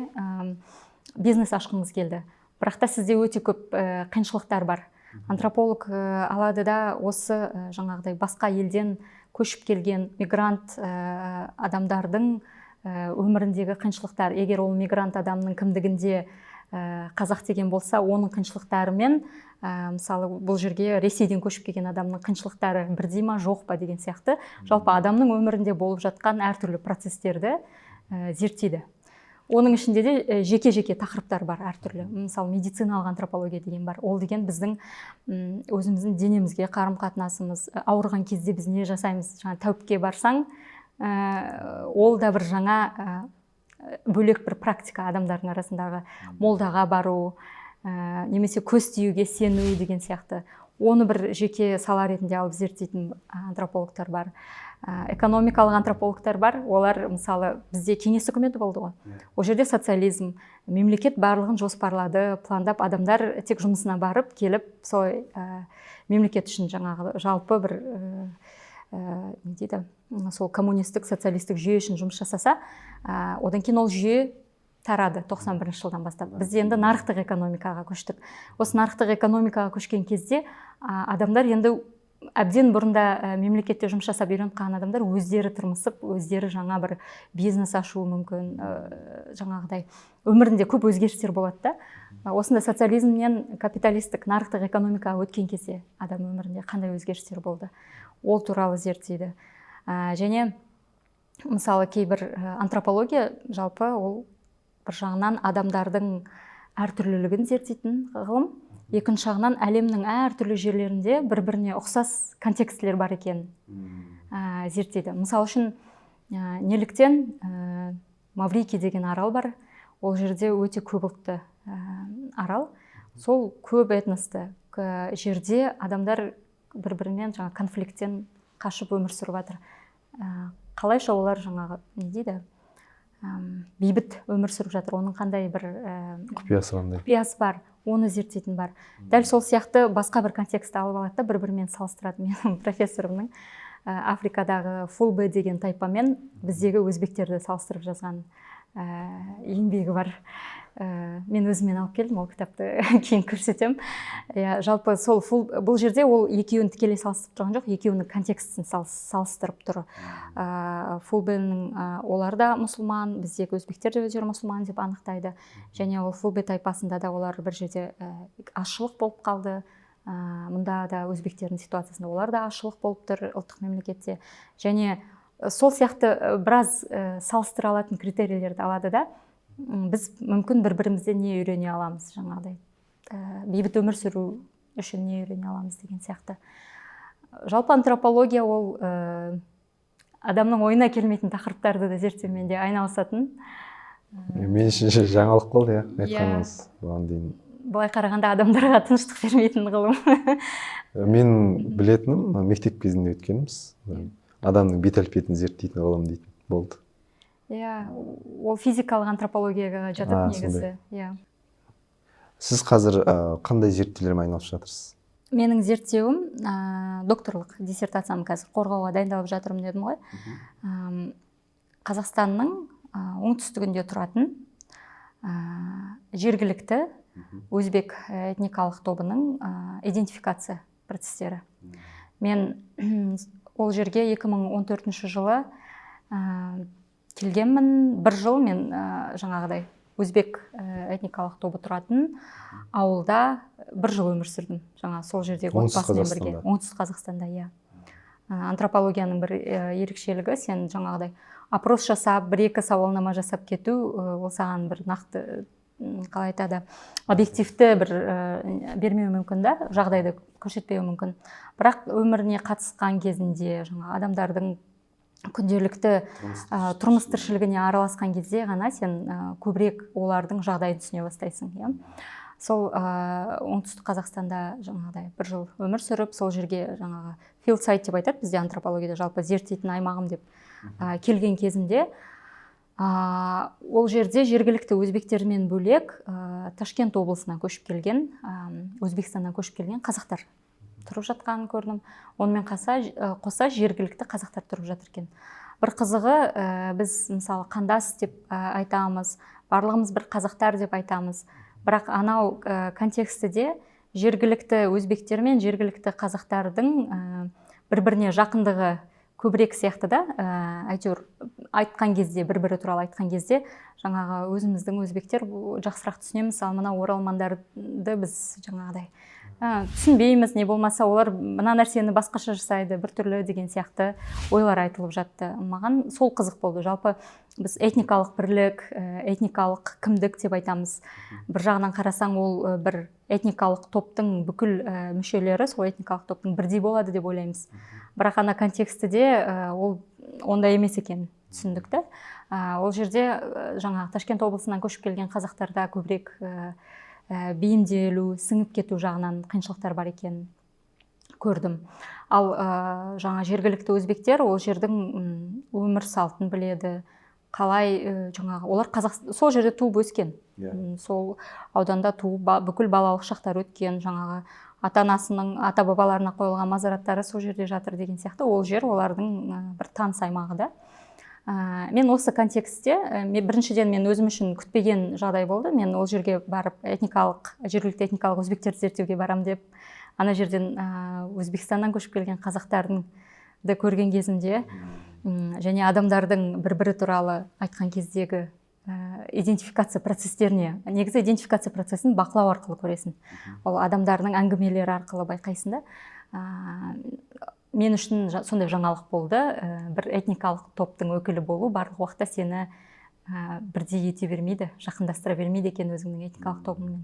бизнес ашқыңыз келді. Бірақ та сізде өте көп қиыншылықтар бар. Антрополог алады да осы жаңағыдай басқа елден көшіп келген мигрант адамдардың өміріндегі қиыншылықтар. Егер ол мигрант адамның кімдігінде қазақ деген болса, оның қиыншылықтарымен, мысалы, бұл жерге Ресейден көшіп келген адамның қиыншылықтары бірдей ма, жоқ па деген сияқты, жалпы адамның өмірінде болып жатқан әртүрлі процестерді зерттейді. Оның ішінде де жеке-жеке тақырыптар бар әртүрлі. Мысалы, медициналық антропология деген бар. Ол деген біздің өзіміздің денемізге қарым-қатынасымыз, ауырған кезде біз не жасаймыз? Жаңа тәуіпке барсаң, ол да бір жаңа бөлек бір практика адамдардың арасындағы. Молдаға бару, немесе көз тиюге сену деген сияқты. Оны бір жеке сала ретінде алып зерттейтін антропологтар бар. Экономикалық антропологтар бар. Олар, мысалы, бізде кеңес үкіметі болды ғой. Ол жерде социализм, мемлекет барлығын жоспарлады, пландап, адамдар тек жұмысына барып, келіп, солай мемлекет үшін жаңағы жалпы бір не дейді, сол коммунистік, социалистік жүйе үшін жұмыс жасаса, одан кейін ол жүйе тарады 91 жылдан бастап. Біз енді нарықтық экономикаға көштік. Осы нарықтық экономикаға көшкен кезде адамдар енді әбден бұрында мемлекетте жұмыс жасап үйреніп қалған адамдар өздері тырмысып, өздері жаңа бір бизнес ашуы мүмкін, жаңағыдай өмірінде көп өзгерістер болады да. Осында социализмнен капиталистік нарықтық экономикаға өткен кезде адам өмірінде қандай өзгерістер болды, ол туралы зерттейді. Және мысалы кейбір антропология жалпы ол бір жағынан адамдардың әртүрлілігін зерттейтін ғылым, екінші жағынан әлемнің әртүрлі жерлерінде бір-біріне ұқсас контекстілер бар екен зерттейді. Мысалы үшін неліктен Маврики деген арал бар, ол жерде өте көп ұлтты арал. Сол көп этносты жерде адамдар бір-бірінен жаңа конфликттен қашып өмір сүріп жатыр. Қалайша олар жаңағы не дейді, бейбіт өмір сүріп жатыр, оның қандай бір құпиясы бар, оны зерттейтін бар. Дәл сол сияқты басқа бір контекстті алып алады да бір-бірімен салыстырады. Менің профессорымның Африкадағы Фулбе деген тайпамен біздегі өзбектерді салыстырып жазған еңбегі бар. Мен өзімен алып келдім, ол кітапты кейін көрсетем. Жалпы сол бұл жерде ол екеуін тікелей салыстырып тұрған жоқ, екеуінің контекстін салыстырып тұр. Фулбенің олар да мұсылман, біздегі өзбектер де өздері мұсылман деп анықтайды. Және ол Фулбе тайпасында да олар бір жерде азшылық болып қалды. Мұнда да өзбектердің ситуациясында олар да азшылық болып тұр ұлттық мемлекетте. Және сол сияқты біраз салыстыра алатын критерийлерді алады да, біз мүмкін бір-бірімізден не үйрене аламыз, жаңағыдай бейбіт өмір сүру үшін не үйрене аламыз деген сияқты. Жалпы антропология ол адамның ойына келмейтін тақырыптарды да зерттеумен де айналысатын. Мен үшін жаңалық болды, айтқаныңыз бұған дейін. Былай қарағанда адамдарға тыныштық бермейтін ғылым. Мен білетінім, мектеп кезінде өткеніміз, адамның бет әлпетін зерттейтін ғылым дейтін болды. Ол физикалық антропологияға жатады негізі. Сіз қазір қандай зерттеулермен айналысып жатырсыз? Менің зерттеуім докторлық диссертациямды қазір қорғауға дайындалып жатырмын дедім ғой. Қазақстанның оңтүстігінде тұратын жергілікті өзбек этникалық тобының идентификация процестері. Мен ол жерге 2014 жылы келгенмін. Бір жыл мен жаңағыдай өзбек этникалық тобы тұратын ауылда бір жыл өмір сүрдім. Жаңа сол жердегі отбасымен бірге. Оңтүстік Қазақстанда, иә. Антропологияның бір ерекшелігі, сен жаңағыдай опрос жасап, 1-2 сауалнама жасап кету, ол саған бір нақты, қалай айтады, объективті бір бермеуі мүмкін да, жағдайды көрсетпеуі мүмкін. Бірақ өміріне қатысқан кезінде, жаңа адамдардың күнделікті тұрмыс тіршілігіне араласқан кезде ғана сен көбірек олардың жағдайын түсіне бастайсың, иә. Сол оңтүстік Қазақстанда жаңағыдай бір жыл өмір сүріп, сол жерге жаңағы field site деп айтады бізде антропологияда, жалпы зерттейтін аймағым деп келген кезімде, ол жерде жергілікті өзбектермен бөлек Ташкент облысынан көшіп келген, Өзбекстаннан көшіп келген қазақтар тұрып жатқанын көрдім. Онымен қоса жергілікті қазақтар тұрып жатыр екен. Бір қызығы, біз мысалы қандас деп айтамыз, барлығымыз бір қазақтар деп айтамыз. Бірақ анау контекстіде жергілікті өзбектер мен жергілікті қазақтардың бір-біріне жақындығы көбірек сияқты да, әйтеуір айтқан кезде, бір-бірі туралы айтқан кезде, жаңағы өзіміздің өзбектер жақсырақ түсінеміз, ал мына оралмандарды біз жаңағыдай түсінбейміз, не болмаса олар мына нәрсені басқаша жасайды, біртүрлі деген сияқты ойлар айтылып жатты. Маған сол қызық болды. Жалпы біз этникалық бірлік, этникалық кімдік деп айтамыз. Бір жағынан қарасаң, ол бір этникалық топтың бүкіл мүшелері сол этникалық топтың бірдей болады деп ойлаймыз. Бірақ ана контекстіде ол ондай емес екен, түсіндік та. Ол жерде жаңағы Ташкент облысынан көшіп келген қазақтарда көбірек бейімделу, сіңіп кету жағынан қиыншылықтар бар екен көрдім. Ал жаңа жергілікті өзбектер ол жердің өмір салтын біледі, қалай жаңағы олар сол жерде туып өскен. Сол ауданда туып бүкіл балалық шақтар өткен, жаңағы ата-анасының, ата-бабаларына қойылған мазараттары сол жерде жатыр деген сияқты. Ол жер олардың бір таныс аймағы да. Мен осы контекстте, біріншіден мен өзім үшін күтпеген жағдай болды. Мен ол жерге барып жергілікті этникалық өзбектерді зерттеуге барам деп, ана жерден Өзбекстаннан көшіп келген қазақтардың көрген кезімде, және адамдардың бір-бірі туралы айтқан кездегі идентификация процестеріне, негізі идентификация процесін бақылау арқылы көресің. Ол адамдардың әңгімелері арқылы байқайсың да. Мен үшін сондай жаңалық болды. Бір этникалық топтың өкілі болу барлық уақытта сені бірдей ете бермейді, жақындастыра бермейді екен өзіңнің этникалық тобыңмен.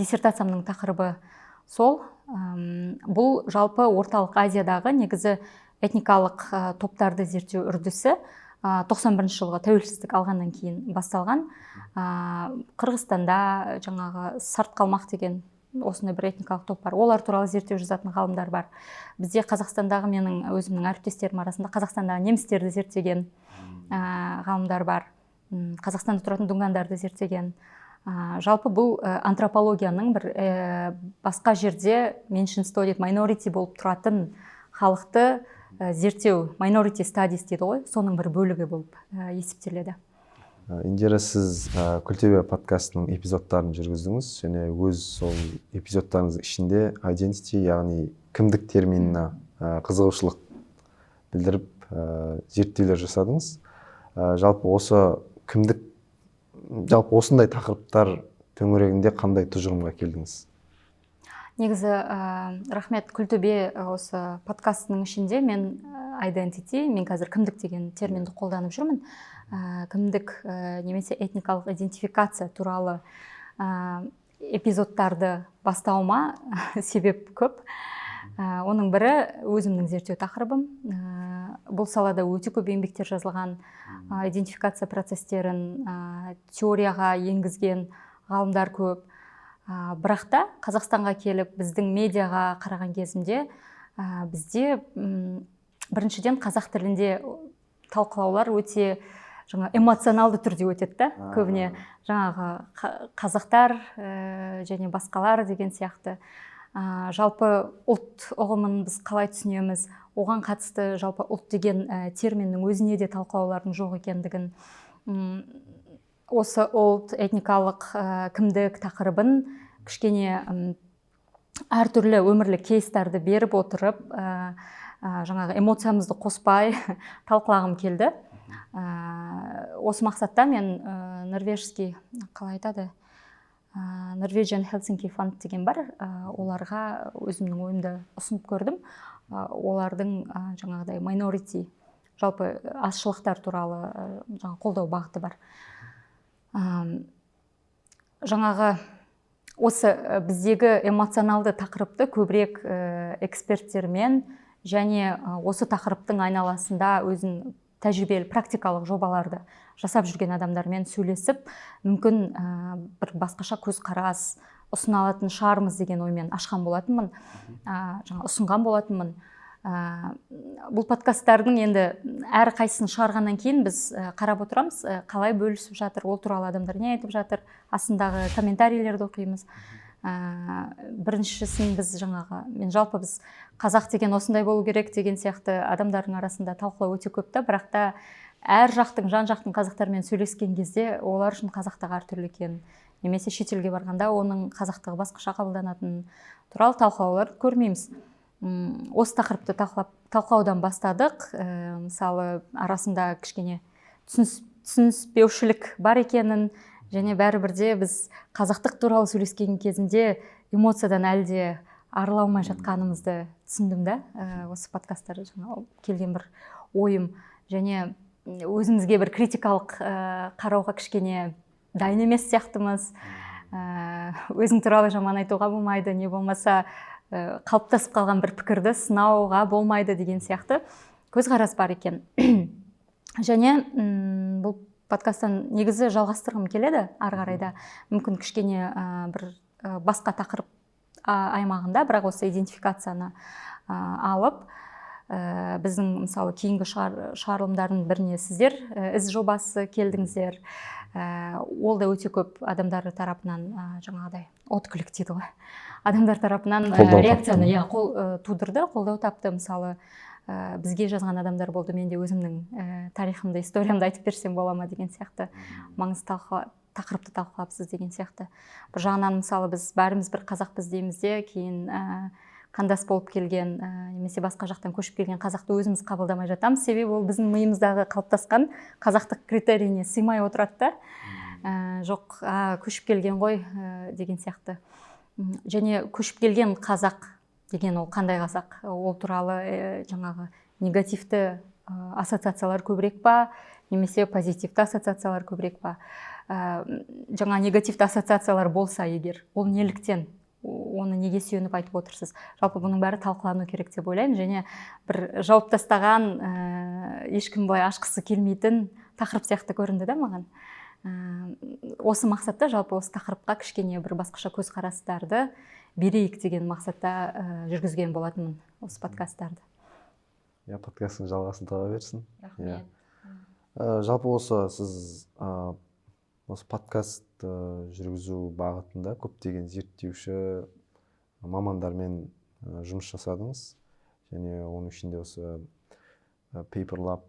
Диссертациямның тақырыбы сол. Бұл жалпы орталық Азиядағы негізі этникалық топтарды зерттеу үрдісі 91 жылғы тәуелсіздік алғаннан кейін басталған. Қырғызстанда жаңағы Сартқалмақ деген осындай бір этникалық топ бар. Олар туралы зерттеу жазатын ғалымдар бар. Бізде Қазақстандағы менің өзімнің әріптестерім арасында Қазақстандағы немістерді зерттеген ғалымдар бар. Қазақстанда тұратын дунгандарды зерттеген. Жалпы бұл антропологияның бір басқа жерде меншинство дейді, minority болып тұратын халықты зерттеу, minority studies дейді ғой, соның бір бөлігі болып есептеледі. Индира, сіз Күлтөбе подкастының эпизодтарын жүргіздіңіз, және өз сол эпизодтарыңыз ішінде identity, яғни кімдік терминіне қызығушылық білдіріп зерттеулер жасадыңыз. Жалпы осы кімдік, жалпы осындай тақырыптар төңірегінде қандай тұжырымға келдіңіз? Негізі, рахмет, Күлтөбе осы подкастының ішінде мен identity, мен қазір кімдік деген терминді қолданып жүрмін. Кімдік немесе этникалық идентификация туралы эпизодтарды бастауыма себеп көп. Оның бірі өзімнің зерттеу тақырыбым. Бұл салада өте көп еңбектер жазылған, идентификация процестерін теорияға енгізген ғалымдар көп. Бірақ та Қазақстанға келіп біздің медиаға қараған кезімде бізде біріншіден қазақ тілінде талқылаулар өте жаңа эмоционалды түрде өтеді да көбіне жаңағы қазақтар және басқалар деген сияқты. Жалпы ұлт ұғымын біз қалай түсінеміз, оған қатысты жалпы ұлт деген терминнің өзіне де талқылаулардың жоқ екендігін, осы ұлт, этникалық кімдік тақырыбын кішкене әртүрлі өмірлік кейстарды беріп отырып, жаңағы эмоциямызды қоспай талқылағым келді. Осы мақсатта мен норвежский, қалай айтады, Norwegian Helsinki Fund деген бар, оларға өзімнің ойымды ұсынып көрдім. Олардың жаңағыдай minority, жалпы азшылықтар туралы қолдау бағыты бар. Жаңағы осы біздегі эмоционалды тақырыпты көбірек эксперттермен және осы тақырыптың айналасында өзін тәжірибелі практикалық жобаларды жасап жүрген адамдармен сөйлесіп, мүмкін бір басқаша көзқарас ұсына алатын шығармыз деген оймен ашқан болатынмын, ұсынған болатынмын. Бұл подкасттардың енді әр қайсысын шығарғаннан кейін біз қарап отырамыз, қалай бөлісіп жатыр, ол туралы адамдар не айтып жатыр, астындағы комментарийлерді оқимыз. Біріншісін біз мен жалпы біз қазақ деген осындай болу керек деген сияқты адамдардың арасында талқылау өте көп та, бірақ та әр жақтың, жан жақтың қазақтармен сөйлескен кезде олар үшін қазақтығы әртүрлі екен, немесе шетелге барғанда оның қазақтығы басқаша қабылданатын туралы талқылаулар көрмейміз. Осы тақырыпты талқылаудан бастадық. Мысалы, арасында кішкене түсініспеушілік бар екенін, және бәрібірде біз қазақтық туралы сөйлескен кезінде эмоциядан әлде арыла алмай жатқанымызды түсіндім да, осы подкасттар келген бір ойым. Және өзімізге бір критикалық қарауға кішкене дайын емес сияқтымыз. Өзің туралы жаман айтуға болмайды, не болмаса қалыптасып қалған бір пікірді сынауға болмайды деген сияқты көзқарас бар екен. Және бұл подкасттан негізі жалғастырғым келеді ары қарайда. Мүмкін кішкене бір басқа тақырып аймағында, бірақ осы идентификацияны алып, біздің мысалы кейінгі шығарылымдардың біріне сіздер із жобасы келдіңіздер. Ол да өте көп адамдар тарапынан жаңағыдай отклик дейді ғой. Адамдар тарапынан реакцияны тудырды, қолдау тапты. Мысалы, бізге жазған адамдар болды, мен де өзімнің тарихымды, историямды айтып берсем бола ма деген сияқты, маңызды тақырыпты талқылапсыз деген сияқты. Бір жағынан мысалы біз бәріміз бір қазақпыз дейміз де, кейін қандас болып келген, немесе басқа жақтан көшіп келген қазақты өзіміз қабылдамай жатамыз. Себебі ол біздің миымыздағы қалыптасқан қазақтық критерийіне сыймай отырады да, жоқ, көшіп келген ғой деген сияқты. Және көшіп келген қазақ деген ол қандай қазақ? Ол туралы жаңағы негативті ассоциациялар көбірек па, немесе позитивті ассоциациялар көбірек па? Жаңа негативті ассоциациялар болса егер, ол неліктен? Оны неге сүйеніп айтып отырсыз? Жалпы бұның бәрі талқылану керек деп ойлаймын. Және бір жауып тастаған, ешкім былай ашқысы келмейтін тақырып сияқты көрінді да маған. Осы мақсатта жалпы осы тақырыпқа кішкене бір басқаша көзқарастарды берейік деген мақсатта жүргізген болатынмын осы подкасттарды. Подкасттың жалғасын таба берсін. Рахмет. Жалпы осы сіз осы подкаст жүргізу бағытында көптеген зерттеуші мамандармен жұмыс жасадыңыз. Және оның ішінде осы Paper Lab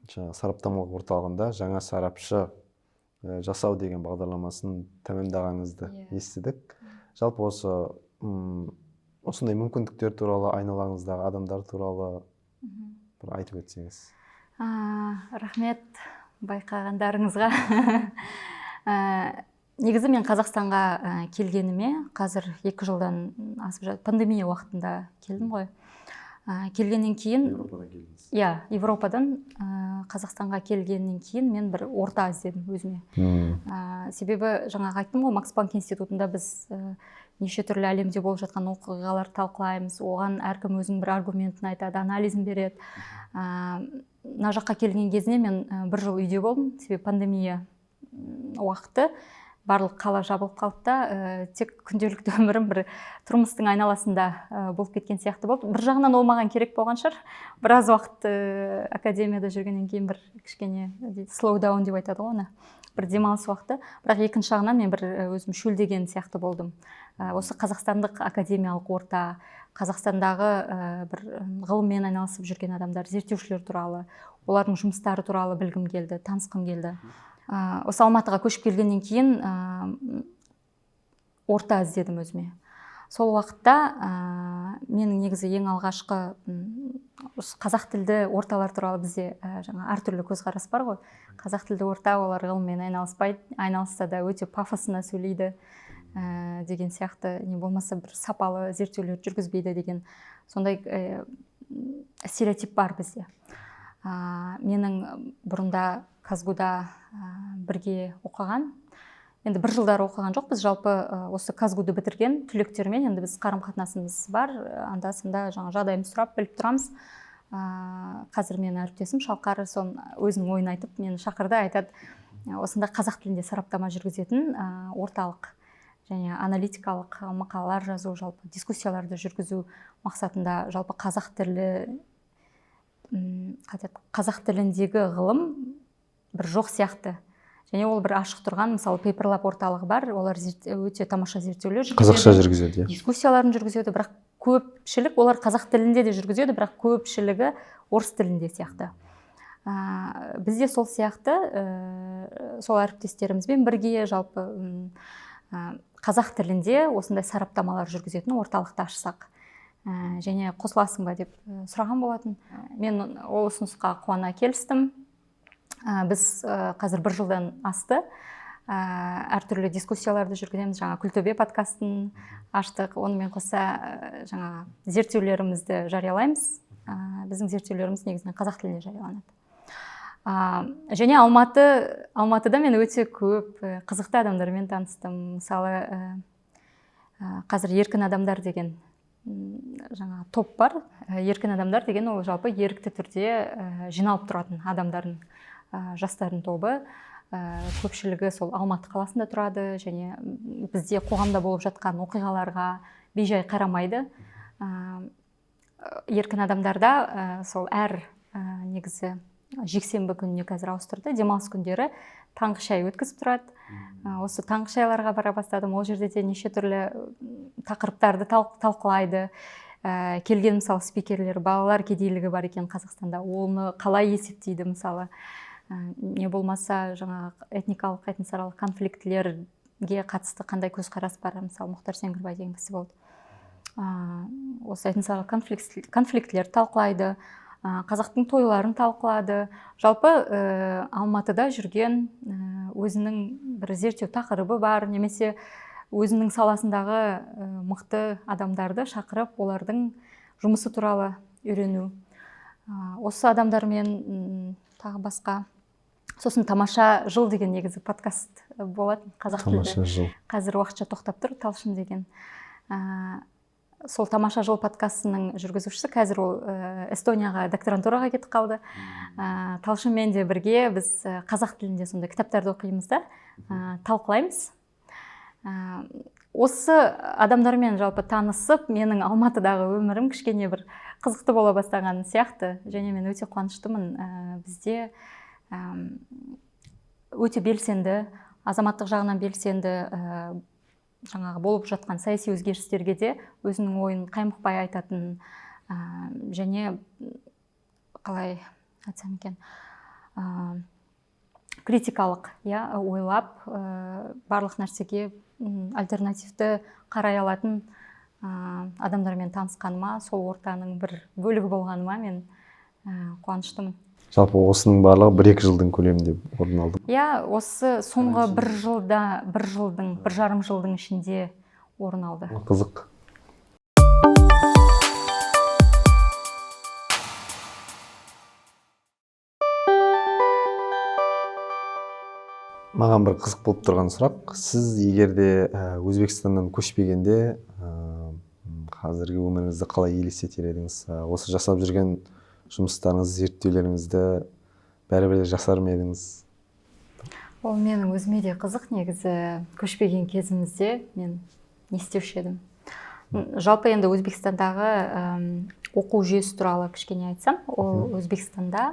сараптамалық орталығында жаңа сарапшы жасау деген бағдарламасын тәмамдағаныңызды естідік. Жалпы осындай мүмкіндіктер туралы, айналаңыздағы адамдар туралы бір айтып өтсеңіз. Рахмет байқағандарыңызға. Негізі мен Қазақстанға келгеніме қазір 2 жылдан асып жатыр. Пандемия уақытында келдім ғой. Келгеннен кейін, Европадан Қазақстанға келгеннен кейін мен бір орта іздедім өзіме. Себебі жаңағы айттым ғой, Макс Планк институтында біз неше түрлі әлемде болып жатқан оқиғалар талқылаймыз, оған әркім өзінің бір аргументін айтады, анализін береді. Мына жаққа келген кезінде мен 1 жыл үйде болдым, себебі пандемия уақыты. барлық қала жабылып қалды да, тек күнделікті өмірім бір тұрмыстың айналасында болып кеткен сияқты болды. Bir жағынан ол маған керек болған шығар. Біраз уақыт академияда жүргеннен кейін бір кішкене slow down деп айтады ғой оны. Бір демалыс уақыты. Бірақ екінші жағынан мен бір өзім шөлдеген сияқты болдым. Осы қазақстандық академиялық орта, Қазақстандағы бір ғылыммен айналысып жүрген адамдар, зерттеушілер туралы, олардың жұмыстары туралы білгім келді, танысқым келді. Осы Алматыға көшіп келгеннен кейін орта іздедім өзіме. Сол уақытта менің негізі ең алғашқы қазақ тілді орталар туралы бізде жаңа әртүрлі көзқарас бар ғой. Қазақ тілді орта, олар ғылыммен айналыспайды, айналысса да өте пафосына сөйлейді деген сияқты, не болмаса бір сапалы зерттеулер жүргізбейді деген сондай стереотип бар бізде. Менің бұрында Казгуда бірге оқыған, енді бір жылдар оқыған жоқпыз, жалпы осы Казгуды бітірген түлектермен енді біз қарым-қатынасымыз бар, анда-санда жаңа жағдайымызды сұрап біліп тұрамыз. Қазір менің әріптесім Шалқар өзінің ойын айтып, мені шақырды, айтады, осында қазақ тілінде сараптама жүргізетін орталық және аналитикалық мақалалар жазу, жалпы дискуссияларды жүргізу мақсатында жалпы қазақ тіліндегі ғылым бір жоқ сияқты. Және ол бір ашық тұрған, мысалы Paperlab орталығы бар, олар өте тамаша зерттеулер жүргізеді. Қазақша жүргізеді, дискуссияларын жүргізеді, бірақ көпшілік олар қазақ тілінде де жүргізеді, бірақ көпшілігі орыс тілінде сияқты. Бізде сол сияқты, сол әріптестерімізбен бірге жалпы қазақ тілінде осындай сараптамалар жүргізетін орталықты ашсақ және қосыласың ба деп сұраған болатын. Мен ол ұсынысқа қуана келістім. Біз қазір 1 жылдан асты әртүрлі дискуссияларды жүргіземіз. Жаңа Күлтөбе подкастын аштық, онымен қоса жаңа зерттеулерімізді жариялаймыз. Біздің зерттеулеріміз негізінен қазақ тілінде жарияланады. Және Алматыда мен өте көп қызықты адамдармен таныстым. Мысалы, қазір Еркін адамдар деген жаңа топ бар. Еркін адамдар деген ол жалпы ерікті түрде жиналып тұратын адамдардың, жастардың тобы. Көпшілігі сол Алматы қаласында тұрады және бізде қоғамда болып жатқан оқиғаларға бейжай қарамайды. Еркін адамдарда сол әр негізі жексенбі күніне қазір ауыстырды, демалыс күндері таңғы шай өткізіп тұрады. Осы таңғы шайларға бара бастадым. Ол жерде де неше түрлі тақырыптарды талқылайды. Келген мысалы спикерлер, балалар кедейлігі бар екен Қазақстанда, оны қалай есептейді мысалы. Не болмаса жаңа этникалық, этносаралық конфликтілерге қатысты қандай көзқарас бар, мысалы Мұхтар Сеңгірбай деген кісі болды. Осы этносаралық конфликтілер талқылайды, қазақтың тойларын талқылады. Жалпы Алматыда жүрген өзінің бір зерттеу тақырыбы бар, немесе өзінің саласындағы мықты адамдарды шақырып, олардың жұмысы туралы үйрену. Осы адамдармен тағы басқа. Сосын Тамаша жыл деген негізі подкаст болады қазақ тілінде. Қазір уақытша тоқтап тұр, Талшын деген. Сол Тамаша жыл подкастының жүргізушісі қазір ол Эстонияға докторантураға кетіп қалды. Талшынмен де бірге біз қазақ тілінде сондай кітаптарды оқимыз да, талқылаймыз. Осы адамдармен жалпы танысып, менің Алматыдағы өмірім кішкене бір қызықты бола бастаған сияқты, және мен өте қуаныштымын. Бізде өте белсенді, азаматтық жағынан белсенді, жаңағы болып жатқан саяси өзгерістерге де өзінің ойын қаймықпай айтатын, және қалай айтсам екен, критикалық, ойлап, барлық нәрсеге альтернативті қарай алатын адамдармен танысқаныма, сол ортаның бір бөлігі болғаныма мен қуаныштымын. Жалпы осының барлығы 1-2 жылдың көлемінде орын алды. Осы соңғы 1 жарым жылдың ішінде орын алды. Қызық. Маған бір қызық болып тұрған сұрақ. Сіз егерде Өзбекстаннан көшпегенде қазіргі өміріңізді қалай елестетер едіңіз? Осы жасап жүрген жұмыстарыңыз, зерттеулеріңізді бәрібір жасар ма едіңіз? Ол менің өзіме де қызық. Негізі көшпеген кезімізде мен не істеуші едім. Жалпы енді Өзбекстандағы оқу жүйесі туралы кішкене айтсам, ол Өзбекстанда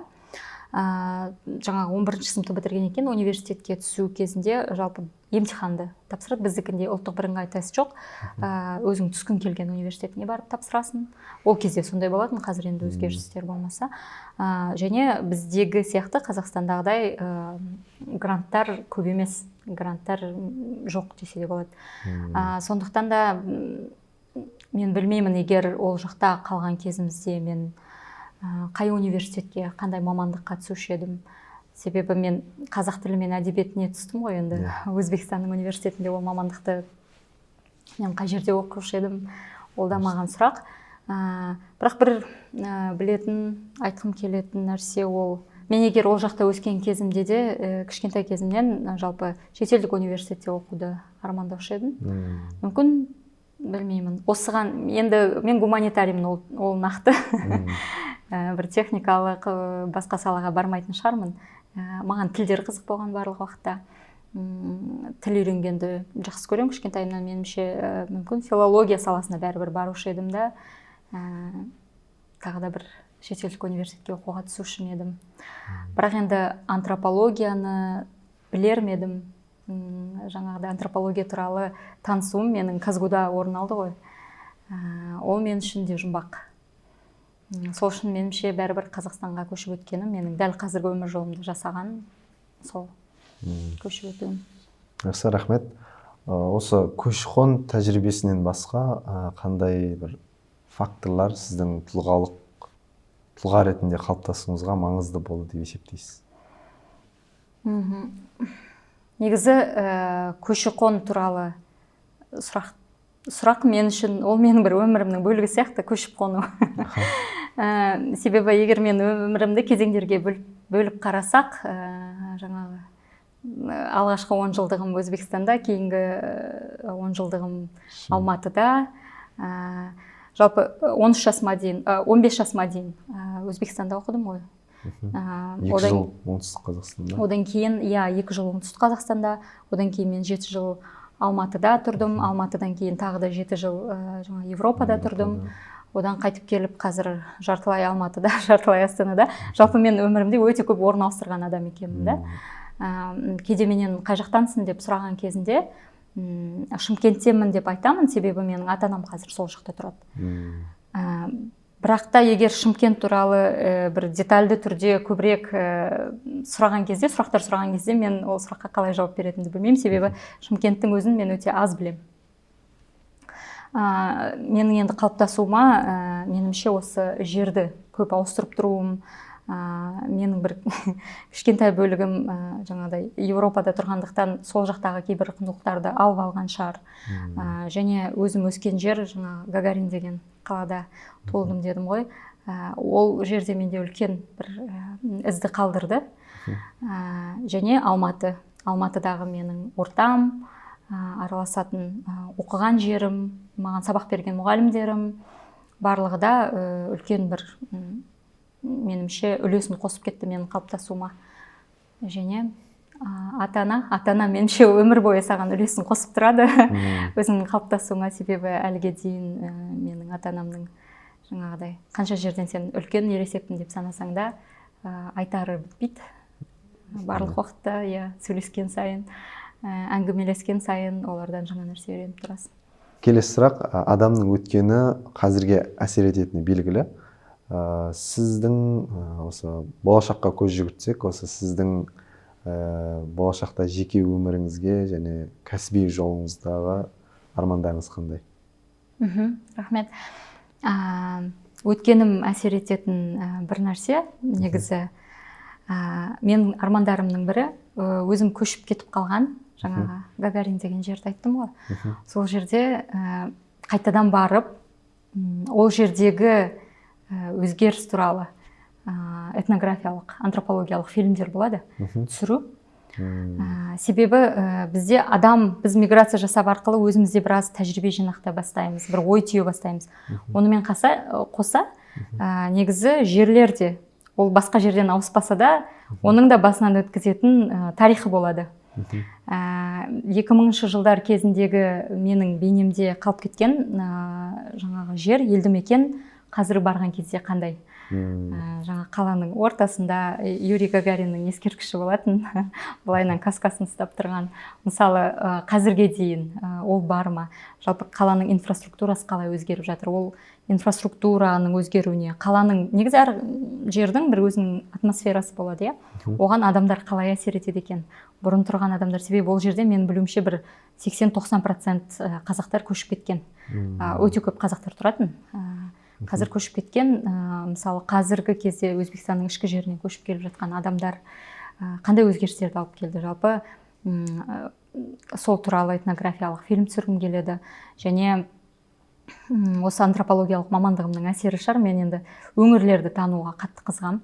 жаңағы 11-ші сыныпты бітіргеннен кейін университетке түсу кезінде жалпы емтиханды тапсырады. Біздікінде ұлттық бірыңғай тест жоқ. Өзің түскің келген университетіне барып тапсырасың. Ол кезде сондай болатын, қазір енді өзгерістер болмаса. Және біздегі сияқты Қазақстандағыдай гранттар көп емес, гранттар жоқ десе де болады. Сондықтан да мен білмеймін, егер ол жақта қалған кезімізде мен қай университетке, қандай мамандыққа түсуші едім. Себебі мен қазақ тілі мен әдебиетіне түстім ғой, енді Өзбекстанның университетінде ол мамандықты мен қай жерде оқушы едім, ол да маған сұрақ. Бірақ бір білетін, айтқым келетін нәрсе ол, мен егер ол жақта өскен кезімде де, кішкентай кезімнен жалпы шетелдік университетте оқуды армандаушы едім. Мүмкін, білмеймін. Осыған, енді мен гуманитариймін, ол нақты. Бір техникалық басқа салаға бармайтын шығармын. Маған тілдер қызық болған барлық уақытта. Тіл үйренгенді жақсы көремін кішкентайымнан. Меніңше мүмкін филология саласына бәрібір барушы едім да, тағы да бір шетелдік университетке оқуға түсуші едім. Бірақ енді антропологияны білер едім. Жаңағыда антропология туралы танысуым менің Казгуда орын алды ғой. Ол мен үшін де жұмбақ. Сол үшін меніңше бәрібір Қазақстанға көшіп өткенім, менің дәл қазіргі өмір жолымды жасаған сол көшіп өтуім. Жақсы, рахмет. Осы көші-қон тәжірибесінен басқа қандай бір факторлар сіздің тұлға ретінде қалыптасуыңызға маңызды болды деп есептейсіз? Негізі көші-қон туралы сұрақ мен үшін, ол менің бір өмірімнің бөлігі сияқты, көшіп қону. Себебі егер мен өмірімді кезеңдерге бөліп қарасақ, жаңағы алғашқы 10 жылдығым Өзбекстанда, кейінгі 10 жылдығым Алматыда, жалпы 15 жасыма дейін Өзбекстанда оқыдым ғой. 2 жыл оңтүстік Қазақстанда. Одан кейін, 2 жыл оңтүстік Қазақстанда, одан кейін мен 7 жыл Алматыда тұрдым, Алматыдан кейін тағы да 7 жыл Европада тұрдым. Одан қайтып келіп, қазір жартылай Алматыда, жартылай Астанада. Жалпы мен өмірімде өте көп орын ауыстырған адам екенмін да. Кейде менен қай жақтансың деп сұраған кезінде, Шымкенттемін деп айтамын, себебі менің ата-анам қазір сол жақта тұрады. Бірақ та егер Шымкент туралы бір детальды түрде көбірек сұрақтар сұраған кезде, мен ол сұраққа қалай жауап беретінді білмеймін, себебі Шымкенттің өзін мен өте аз білем. Менің енді қалыптасуыма, меніңше осы жерді көп ауыстырып тұруым, менің бір кішкентай бөлігім жаңағыдай Европада тұрғандықтан сол жақтағы кейбір құндылықтарды алып алған шығар. Және өзім өскен жер, жаңағы Гагарин деген қалада толдым дедім ғой. Ол жерде менде үлкен бір ізді қалдырды. Және Алматыдағы менің ортам, араласатын оқыған жерім, маған сабақ берген мұғалімдерім, барлығы да үлкен бір меніңше үлесін қосып кетті менің қалыптасуыма. Және ата-ана меніңше өмір бойы саған үлесін қосып тұрады өзіңнің қалыптасуыңа, себебі әліге дейін менің ата-анамның жаңағыдай қанша жерден сен үлкен ересекпін деп санасаң да айтары бітпейді. Барлық уақытта сөйлескен сайын, әңгімелескен сайын олардан жаңа нәрсе үйреніп тұрасың. Келесі сұрақ, адамның өткені қазірге әсер ететіні белгілі. Сіздің осы болашаққа көз жүгіртсек, осы сіздің болашақта жеке өміріңізге және кәсіби жолыңыздағы армандарыңыз қандай? Рахмет. Өткенім әсер ететін бір нәрсе, негізі мен армандарымның бірі өзім көшіп кетіп қалған, жаңағы Гагарин деген жерді айттым ғой. Сол жерде қайтадан барып, ол жердегі өзгеріс туралы этнографиялық, антропологиялық фильмдер болады, түсіру. Себебі бізде біз миграция жасап арқылы өзімізде біраз тәжірибе жинақтай бастаймыз, бір ой түйе бастаймыз. Онымен қоса, негізі жерлерде, ол басқа жерден ауыспаса да, оның да басынан өткізетін тарихы болады. 2000 жылдар кезіндегі менің бейнемде қалып кеткен жаңағы жер, елді мекен қазір барған кезде қандай? Жаңа қаланың ортасында Юрий Гагариннің ескерткіші болатын, былайынан каскасын ұстап тұрған. Мысалы, қазірге дейін ол бар ма? Жалпы қаланың инфраструктурасы қалай өзгеріп жатыр? Ол инфраструктураның өзгеруіне, қаланың негізі әр жердің бір өзінің атмосферасы болады, иә? Оған адамдар қалай әсер етеді екен? Бұрын тұрған адамдар, себебі ол жерде мен білуімше бір 80-90% қазақтар көшіп кеткен. Өте көп қазақтар тұратын. Қазір көшіп кеткен, мысалы қазіргі кезде Өзбекстанның ішкі жеріне көшіп келіп жатқан адамдар қандай өзгерістерді алып келді? Жалпы сол туралы этнографиялық фильм түсіргім келеді. Және осы антропологиялық мамандығымның әсері шығар, мен енді өңірлерді тануға қатты қызығам.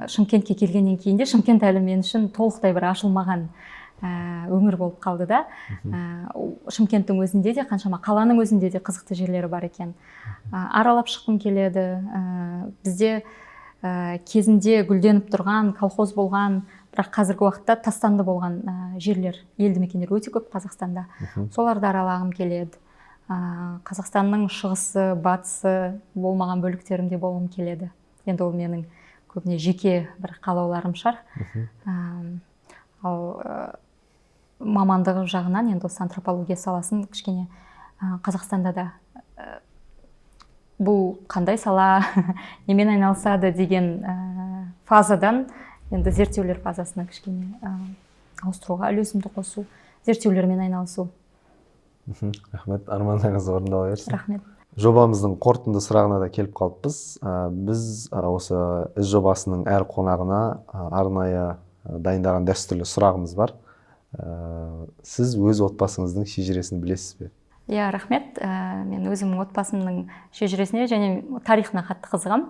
Шымкентке келгеннен кейін де Шымкент әлі мен үшін толықтай бір ашылмаған өңір болып қалды да. Шымкенттің өзінде де, қаншама қаланың өзінде де қызықты жерлері бар екен. Аралап шыққым келеді. Бізде кезінде гүлденіп тұрған, колхоз болған, бірақ қазіргі уақытта тастанды болған жерлер, елді мекендер өте көп Қазақстанда. Соларды аралағым келеді. Қазақстанның шығысы, батысы болмаған бөліктерінде болғым келеді. Енді ол менің көбіне жеке бір қалауларым шығар. Ал мамандығы жағынан енді осы антропология саласын кішкене Қазақстанда да бұл қандай сала, немен айналысады деген фазадан енді зерттеулер фазасына кішкене ауыстыруға үлесімді қосу, зерттеулермен айналысу. Рахмет, армандарыңыз орындала берсін. Рахмет. Жобамыздың қорытынды сұрағына да келіп қалыппыз. Біз осы іс жобасының әр қонағына арнайы дайындаған дәстүрлі сұрағымыз бар. Сіз өз отбасыңыздың шежіресін білесіз бе? Иә, рахмет. Мен өзімнің отбасымның шежіресіне және тарихына қатты қызығам.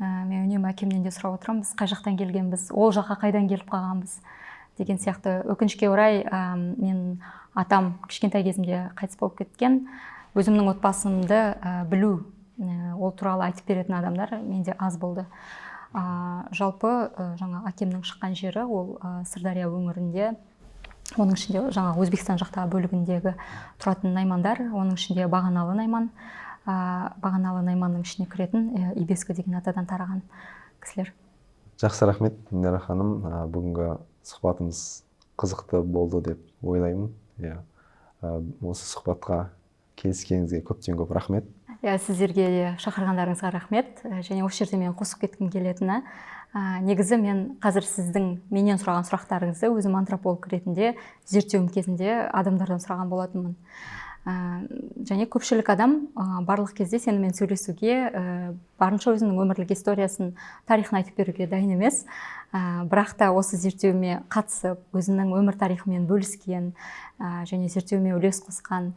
Мен үнемі әкемнен де сұрап отырамын, біз қай жақтан келгенбіз, ол жаққа қайдан келіп қалғанбыз деген сияқты. Өкінішке орай, мен атам кішкентай кезімде қайтыс болып кеткен. Өзімнің отбасымды білу, ол туралы айтып беретін адамдар менде аз болды. Жалпы жаңа әкемнің шыққан жері ол Сырдария өңірінде, оның ішінде жаңа Өзбекстан жақтағы бөлігіндегі тұратын наймандар, оның ішінде Бағаналы найман, Бағаналы найманның ішіне кіретін Ибескі деген атадан тараған кісілер. Жақсы, рахмет, Динара ханым. Бүгінгі сұхбатымыз қызықты болды деп ойлаймын. Осы сұхбатқа келіскеніңізге көптен көп рахмет. Сіздерге шақырғандарыңызға рахмет. Және осы жерде мен қосып кеткім келетіні, негізі мен қазір сіздің менен сұраған сұрақтарыңызды өзім антрополог ретінде зерттеуім кезінде адамдардан сұраған болатынмын. Және көпшілік адам барлық кезде сенімен сөйлесуге, барынша өзінің өмірлік историясын, тарихын айтып беруге дайын емес. Бірақ та осы зерттеуіме қатысып, өзінің өмір тарихымен бөліскен және зерттеуіме үлес қосқан,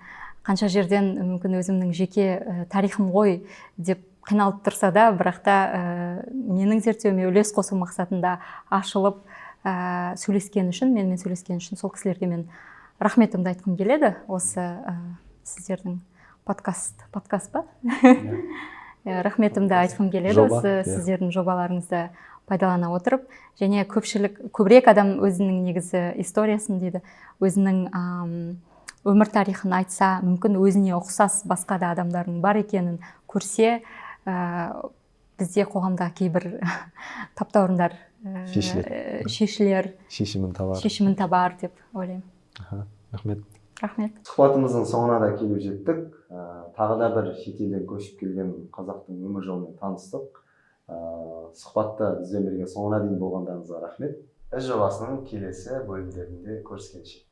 қанша жерден мүмкін өзімнің жеке тарихым ғой деп қиналып тұрса да, бірақ та менің зерттеуіме үлес қосу мақсатында ашылып сөйлескен үшін, менімен сөйлескен үшін сол кісілерге мен рахметімді айтқым келеді. Осы сіздердің подкаст ба? Рахметімді айтқым келеді. Осы сіздердің жобаларыңызды пайдалана отырып, және көбірек адам өзінің негізі историясын дейді, өзінің өмір тарихын айтса, мүмкін өзіне ұқсас басқа да адамдардың бар екенін көрсе, бізде қоғамда кейбір таптаурындар шешімін табар деп ойлаймын. Рахмет. Рахмет. Сұхбатымыздың соңына да келіп жеттік. Тағы да бір шетелден көшіп келген қазақтың өмір жолымен таныстық. Сұхбатта бізбен бірге соңына дейін болғандарыңызға рахмет. Іс жобасының келесі бөлімдерінде көріскенше.